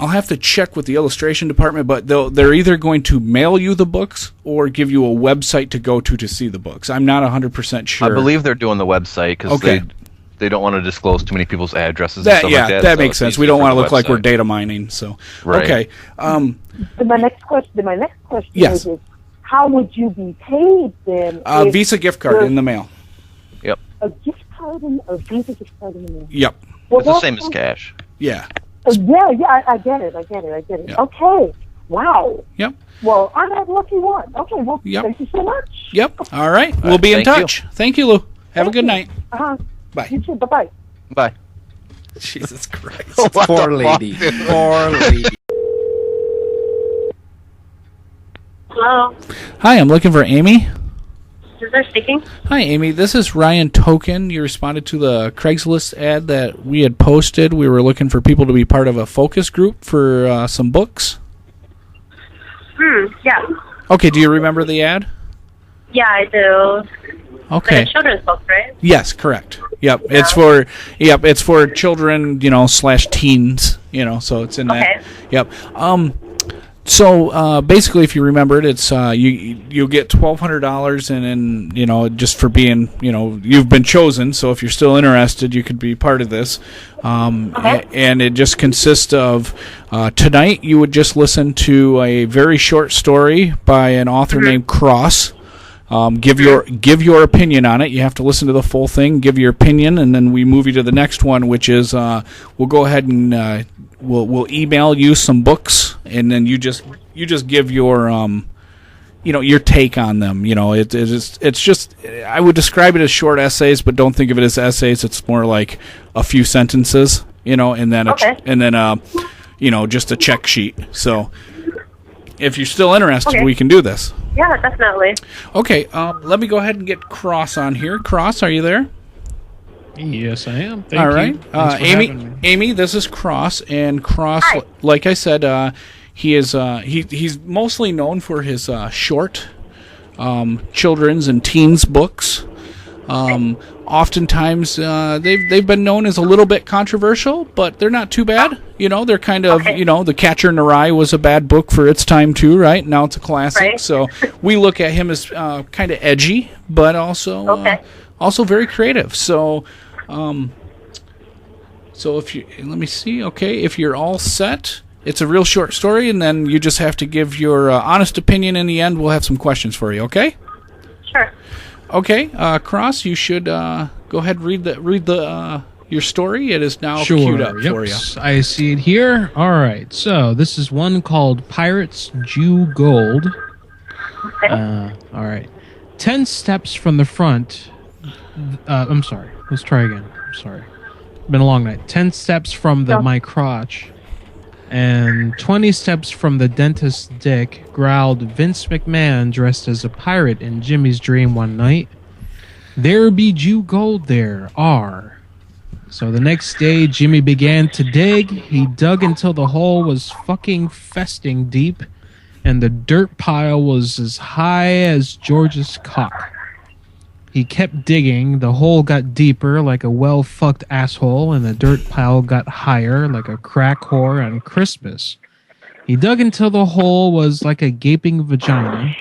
I'll have to check with the illustration department, but they're either going to mail you the books or give you a website to go to see the books. I'm not 100% sure. I believe they're doing the website because they don't want to disclose too many people's addresses and stuff like that. That makes sense. We don't want to look like we're data mining. So okay. My next question yes. is how would you be paid then? Visa gift card in the mail. Yep. A gift card a Visa gift card in the mail. Yep. Well, it's the same as cash. Yeah. I get it. Yep. Okay. Wow. Yep. Well, I'm that lucky one. Okay, well, thank you so much. Yep. All right. We'll be in touch. Thank you, Lou. Have a good night. Bye. You too. Bye-bye. Bye. Jesus Christ. Poor lady. Poor lady. Hello. Hi, I'm looking for Amy. Is there speaking? Hi, Amy. This is Ryan Token. You responded to the Craigslist ad that we had posted. We were looking for people to be part of a focus group for some books. Yeah. Okay, do you remember the ad? Yeah, I do. Okay. Like a children's book, right? Yes, correct. Yep, Yeah. it's for children, / teens, so it's in that. Okay. Yep. So basically, if you remembered, it's you get $1,200, and then just for being you've been chosen. So if you're still interested, you could be part of this. And it just consists of tonight you would just listen to a very short story by an author named Cross. Give your opinion on it. You have to listen to the full thing, give your opinion, and then we move you to the next one, which is we'll go ahead and we'll email you some books, and then you just give your your take on them. It's just I would describe it as short essays, but don't think of it as essays. It's more like a few sentences, and then just a check sheet. So if you're still interested, we can do this. Yeah, definitely. Okay, let me go ahead and get Cross on here. Cross, are you there? Yes, I am. All right. Amy, this is Cross, and Cross, like I said, he is he's mostly known for his short children's and teens books. Oftentimes, they've been known as a little bit controversial, but they're not too bad. They're kind of The Catcher in the Rye was a bad book for its time too, right? Now it's a classic. Right. So we look at him as kind of edgy, but also very creative. So if you let me see, if you're all set. It's a real short story, and then you just have to give your honest opinion in the end. We'll have some questions for you, okay? Sure. Okay, Cross, you should go ahead and read your story. It is now queued up for you. I see it here. All right, so this is one called Pirates Jew Gold. Okay. All right. 10 steps from the front. I'm sorry. Let's try again. I'm sorry. Been a long night. 10 steps from my crotch. And 20 steps from the dentist's dick growled Vince McMahon dressed as a pirate in Jimmy's dream one night. There be Jew gold there, R. So the next day, Jimmy began to dig. He dug until the hole was fucking festing deep, and the dirt pile was as high as George's cock. He kept digging. The hole got deeper like a well-fucked asshole, and the dirt pile got higher like a crack whore on Christmas. He dug until the hole was like a gaping vagina,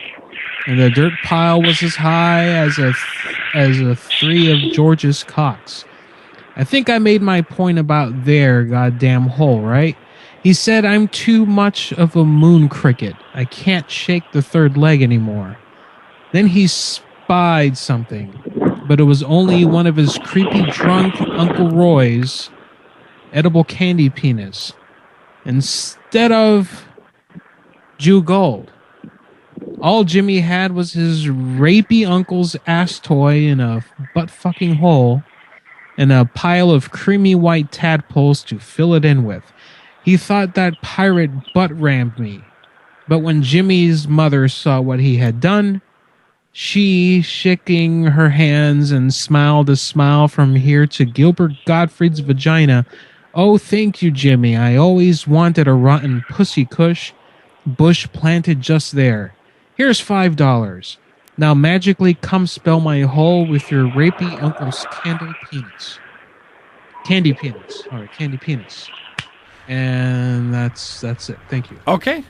and the dirt pile was as high as a three of George's cocks. I think I made my point about their goddamn hole, right? He said I'm too much of a moon cricket. I can't shake the third leg anymore. Then he spied something, but it was only one of his creepy drunk Uncle Roy's edible candy penis instead of Jew gold. All Jimmy had was his rapey uncle's ass toy in a butt-fucking hole and a pile of creamy white tadpoles to fill it in with. He thought that pirate butt-rammed me. But when Jimmy's mother saw what he had done, she, shaking her hands and smiled a smile from here to Gilbert Gottfried's vagina. Oh, thank you, Jimmy. I always wanted a rotten pussy cush bush planted just there. Here's $5. Now magically come spell my hole with your rapey uncle's candy penis. Candy penis. All right, candy penis. And that's it. Thank you. Okay,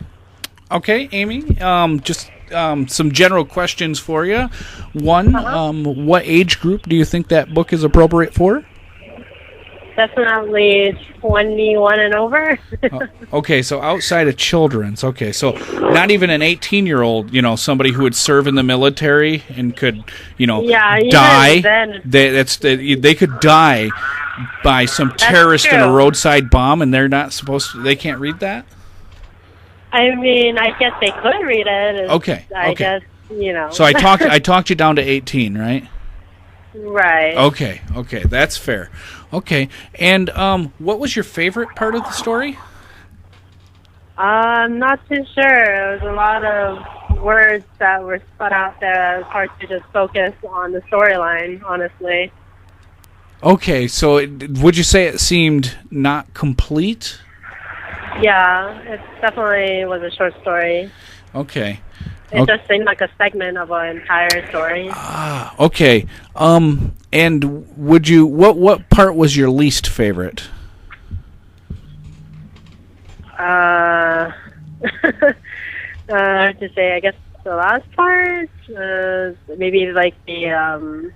Amy. Just some general questions for you. One, what age group do you think that book is appropriate for? Definitely 21 and over. Okay, so outside of children's. Okay, so not even an 18-year-old, somebody who would serve in the military and could, die. Then. They could die by some terrorist in a roadside bomb, and they're not supposed to. They can't read that. I mean, I guess they could read it. Okay. I guess So I talked you down to 18, right? Right. Okay, that's fair. Okay, and what was your favorite part of the story? I'm not too sure. There was a lot of words that were spun out there. It was hard to just focus on the storyline, honestly. Okay, so would you say it seemed not complete? Yeah, it definitely was a short story. Okay. It just seemed like a segment of an entire story. Okay. And would you what part was your least favorite? Hard to say. I guess the last part, maybe like the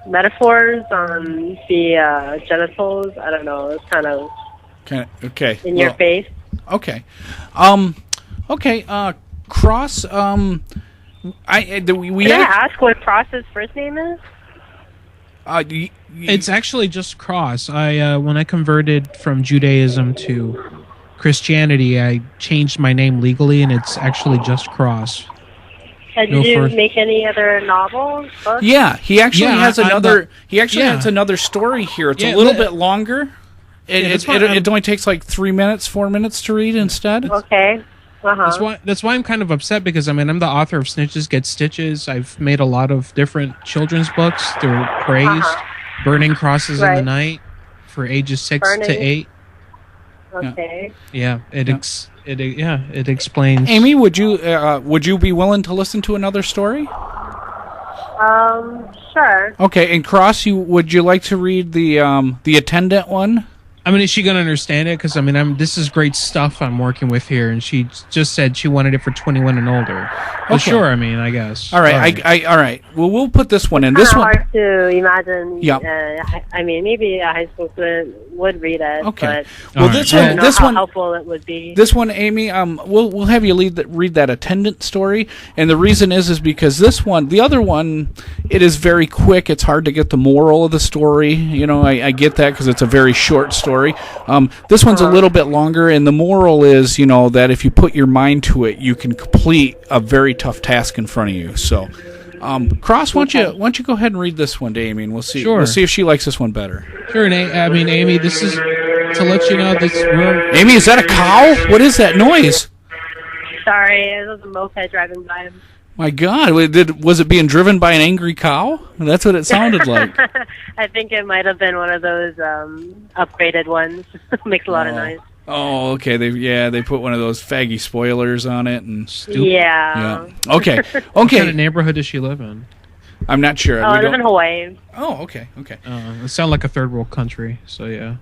metaphors on the genitals. I don't know. It's kind of okay in your face. Okay. Okay. Cross. Can I ask what Cross's first name is? It's actually just Cross. When I converted from Judaism to Christianity, I changed my name legally, and it's actually just Cross. Did you make any other novels? Books? Yeah, he actually has another. He actually has another story here. It's a little bit longer. It only takes like 4 minutes to read instead. Okay. That's why I'm kind of upset, because I'm the author of Snitches Get Stitches. I've made a lot of different children's books. They're praised. Burning Crosses in the Night for ages 6 to 8. Okay. Yeah, it explains. Amy, would you be willing to listen to another story? Sure. Okay, and Cross, would you like to read the attendant one? Is she going to understand it? Because, this is great stuff I'm working with here, and she just said she wanted it for 21 and older. Well, sure, I guess. All right, all right. Well, we'll put this one in. This one hard to imagine. Yeah. Maybe a high school student would read it. Okay. But well, this one, helpful it would be. This one, Amy, we'll have you read that attendant story, and the reason is because this one, the other one, it is very quick. It's hard to get the moral of the story. I get that because it's a very short story. This one's a little bit longer, and the moral is, that if you put your mind to it, you can complete a very tough task in front of you. So, Cross, why don't you go ahead and read this one to Amy, and we'll see. Sure. We'll see if she likes this one better. Sure, Amy. This is to let you know this. Amy, is that a cow? What is that noise? Sorry, it was a moped driving by. My God, was it being driven by an angry cow? That's what it sounded like. I think it might have been one of those upgraded ones. Makes a lot of noise. Oh, okay. They put one of those faggy spoilers on it and stupid. Yeah. Okay. What kind of neighborhood does she live in? I'm not sure. I live in Hawaii. Oh, okay. It sounds like a third world country. So yeah.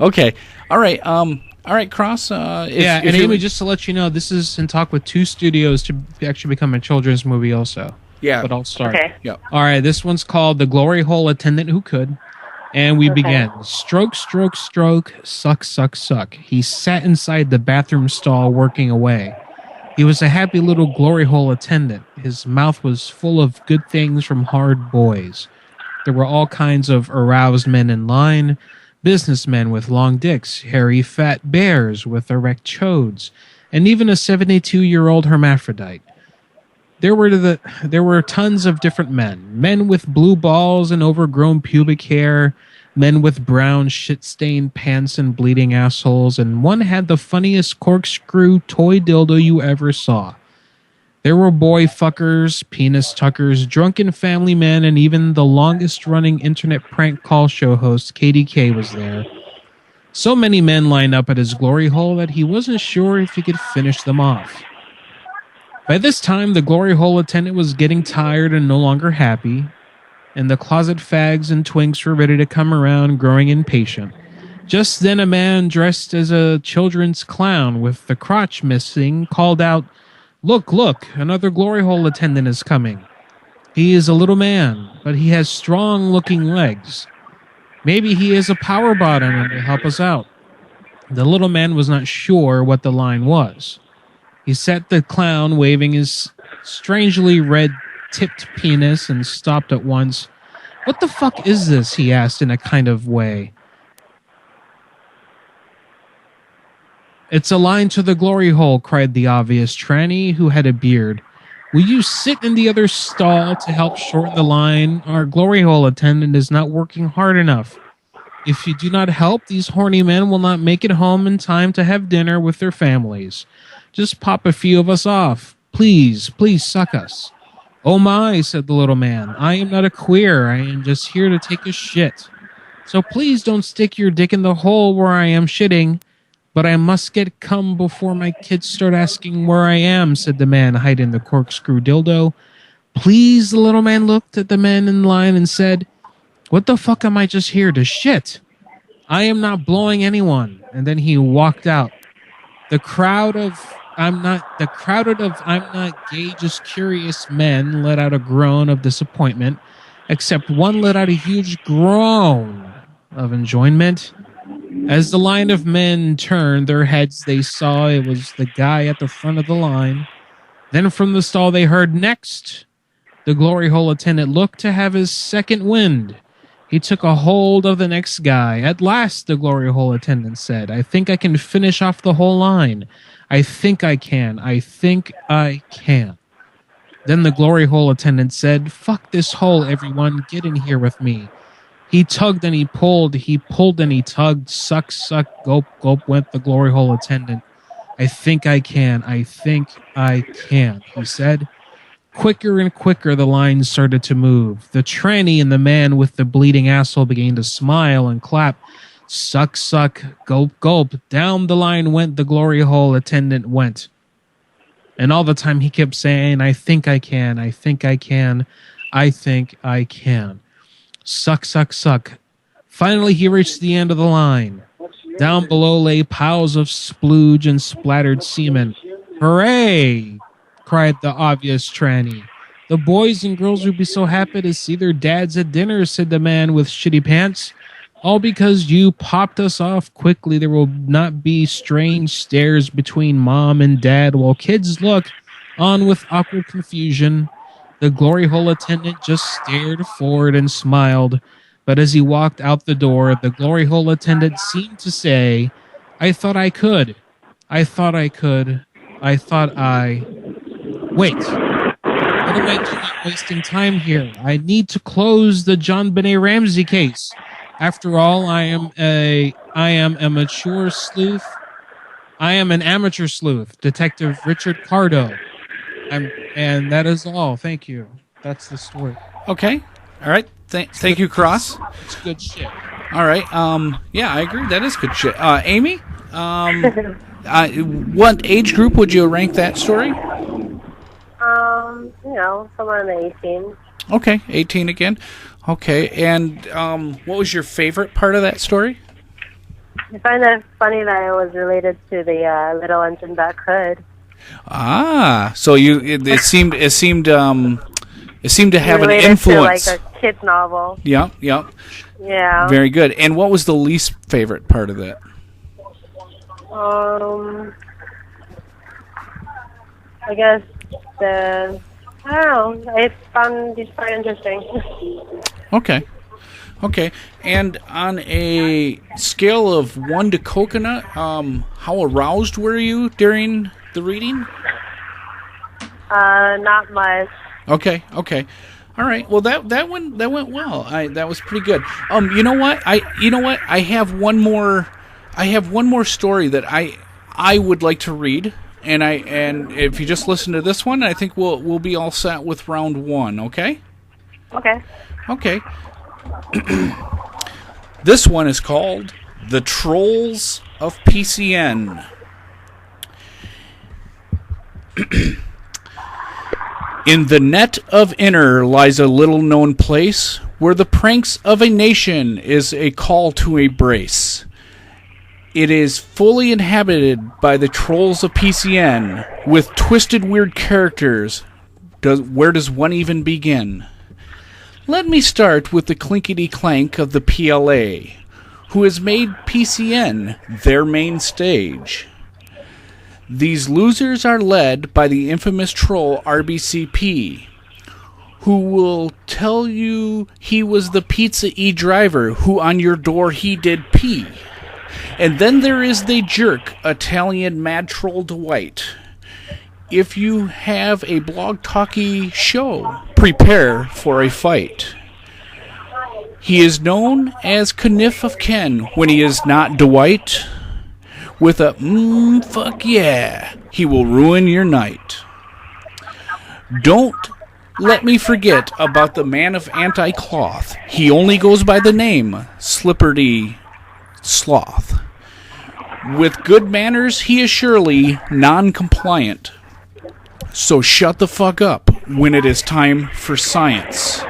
Okay. All right, Cross. And Amy, just to let you know, this is in talk with 2 studios to actually become a children's movie also. Yeah. But I'll start. Okay. Yep. All right, this one's called The Glory Hole Attendant Who Could. And we begin. Stroke, stroke, stroke, suck, suck, suck. He sat inside the bathroom stall working away. He was a happy little glory hole attendant. His mouth was full of good things from hard boys. There were all kinds of aroused men in line, businessmen with long dicks, hairy fat bears with erect chodes, and even a 72-year-old hermaphrodite. There were tons of different men with blue balls and overgrown pubic hair, men with brown shit-stained pants and bleeding assholes, and one had the funniest corkscrew toy dildo you ever saw. There were boy fuckers, penis tuckers, drunken family men, and even the longest-running internet prank call show host, KDK, was there. So many men lined up at his glory hole that he wasn't sure if he could finish them off. By this time, the glory hole attendant was getting tired and no longer happy, and the closet fags and twinks were ready to come around, growing impatient. Just then a man dressed as a children's clown with the crotch missing called out, "Look, look, another glory hole attendant is coming. He is a little man, but he has strong-looking legs. Maybe he is a power bottom and will help us out." The little man was not sure what the line was. He sat the clown waving his strangely red-tipped penis and stopped at once. "What the fuck is this?" he asked in a kind of way. "It's a line to the glory hole," cried the obvious tranny who had a beard. "Will you sit in the other stall to help shorten the line? Our glory hole attendant is not working hard enough. If you do not help, these horny men will not make it home in time to have dinner with their families. Just pop a few of us off. Please, please suck us." "Oh my," said the little man. "I am not a queer. I am just here to take a shit. So please don't stick your dick in the hole where I am shitting. But I must get cum before my kids start asking where I am," said the man hiding the corkscrew dildo. "Please," the little man looked at the men in line and said, "What the fuck am I just here to shit? I am not blowing anyone." And then he walked out. The crowded of I'm not gay, just curious men let out a groan of disappointment, except one let out a huge groan of enjoyment. As the line of men turned their heads, they saw it was the guy at the front of the line. Then from the stall they heard, "Next!" The glory hole attendant looked to have his second wind. He took a hold of the next guy. "At last," the glory hole attendant said. "I think I can finish off the whole line. I think I can. I think I can." Then the glory hole attendant said, "Fuck this hole, everyone. Get in here with me." He tugged and he pulled and he tugged. Suck, suck, gulp, gulp went the glory hole attendant. "I think I can. I think I can," he said. Quicker and quicker the line started to move. The tranny and the man with the bleeding asshole began to smile and clap. Suck, suck, gulp, gulp. Down the line went the glory hole attendant went. And all the time he kept saying, "I think I can. I think I can. I think I can." Suck, suck, suck. Finally, he reached the end of the line. Down below lay piles of splooge and splattered semen. "Hooray!" cried the obvious tranny. "The boys and girls would be so happy to see their dads at dinner," said the man with shitty pants. "All because you popped us off quickly. There will not be strange stares between mom and dad while kids look on with awkward confusion." The glory hole attendant just stared forward and smiled, but as he walked out the door, the glory hole attendant seemed to say, "I thought I could. I thought I could. I thought I... Wait. What am I doing wasting time here? I need to close the John Benet Ramsey case. After all, I am a mature sleuth. I am an amateur sleuth, Detective Richard Pardo. And that is all. Thank you. That's the story. Okay. All right. Thank you, Cross. It's good shit. All right. Yeah, I agree. That is good shit. Amy, what age group would you rank that story? Somewhere in the 18. Okay, 18 again. Okay, and what was your favorite part of that story? I find it funny that it was related to the Little Engine Back Hood. Ah, so it seemed to have an Related influence. to, like, a kid's novel. Yep. Yeah. Very good. And what was the least favorite part of that? I guess I don't know. I found these quite interesting. Okay. And on a scale of 1 to coconut, how aroused were you during the reading? Not much. Okay. All right. Well, that went well. That was pretty good. You know what? I have one more story that I would like to read. And if you just listen to this one, I think we'll be all set with round 1, okay? Okay. This one is called The Trolls of PCN. In the net of inner lies a little-known place where the pranks of a nation is a call to a brace. It is fully inhabited by the trolls of PCN, with twisted, weird characters. Where does one even begin? Let me start with the clinkety-clank of the PLA, who has made PCN their main stage. These losers are led by the infamous troll RBCP, who will tell you he was the Pizza driver who on your door he did pee. And then there is the jerk Italian mad troll Dwight. If you have a blog talkie show, prepare for a fight. He is known as Kniff of Ken when he is not Dwight. With a fuck yeah, he will ruin your night. Don't let me forget about the man of anti-cloth. He only goes by the name Slippery Sloth. With good manners, he is surely non-compliant. So shut the fuck up when it is time for science.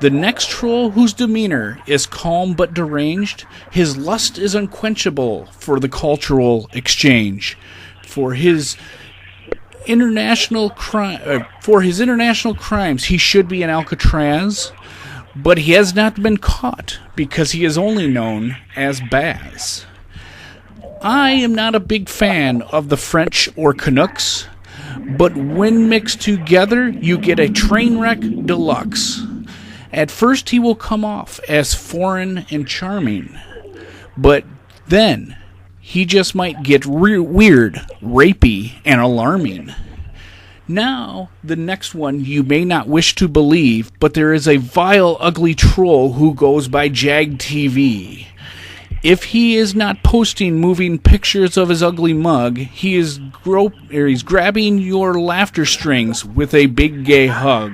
The next troll whose demeanor is calm but deranged, his lust is unquenchable for the cultural exchange. For his international crimes, he should be in Alcatraz, but he has not been caught because he is only known as Baz. I am not a big fan of the French or Canucks, but when mixed together, you get a train wreck deluxe. At first, he will come off as foreign and charming, but then he just might get weird, rapey, and alarming. Now, the next one you may not wish to believe, but there is a vile, ugly troll who goes by JIAD TV. If he is not posting moving pictures of his ugly mug, he's grabbing your laughter strings with a big gay hug.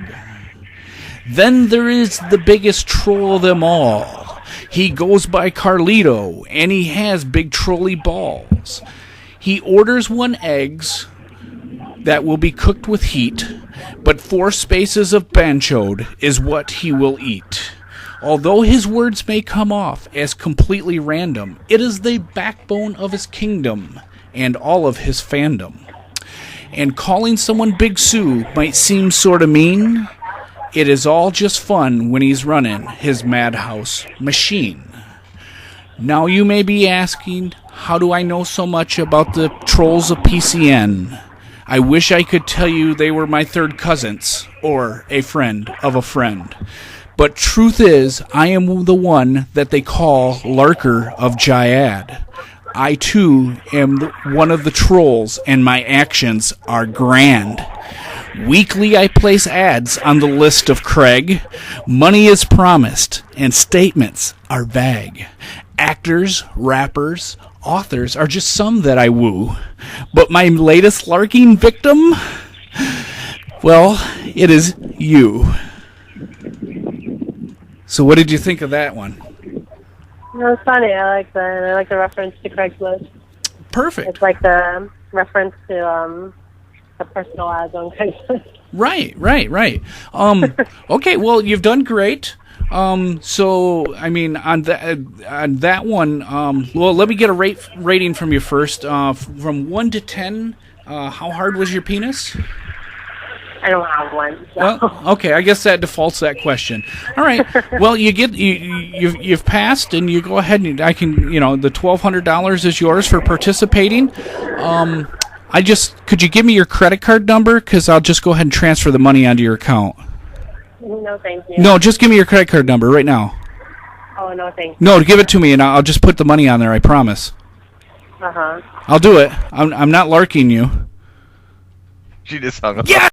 Then there is the biggest troll of them all. He goes by Carlito, and he has big trolley balls. He orders 1 eggs that will be cooked with heat, but 4 spaces of banchoed is what he will eat. Although his words may come off as completely random, it is the backbone of his kingdom and all of his fandom. And calling someone Big Sue might seem sorta mean. It is all just fun when he's running his madhouse machine. Now you may be asking, how do I know so much about the trolls of PCN? I wish I could tell you they were my third cousins, or a friend of a friend. But truth is, I am the one that they call Larker of JIAD. I too am one of the trolls, and my actions are grand. Weekly I place ads on the list of Craig. Money is promised, and statements are vague. Actors, rappers, authors are just some that I woo. But my latest larking victim? Well, it is you. So what did you think of that one? It was funny. I like the reference to Craigslist. Perfect. It's like the reference to the personal ads on Craigslist. Right. Okay, well, you've done great. So, I mean, on that one, well, let me get a rating from you first. From 1 to 10, how hard was your penis? I don't have one. So. Well, okay, I guess that defaults that question. All right. Well, you've passed, and you go ahead and I can, the $1,200 is yours for participating. Could you give me your credit card number? Because I'll just go ahead and transfer the money onto your account. No, thank you. No, just give me your credit card number right now. Oh, no, thank you. No, give it to me, and I'll just put the money on there. I promise. Uh-huh. I'll do it. I'm not larking you. She just hung up. Yeah.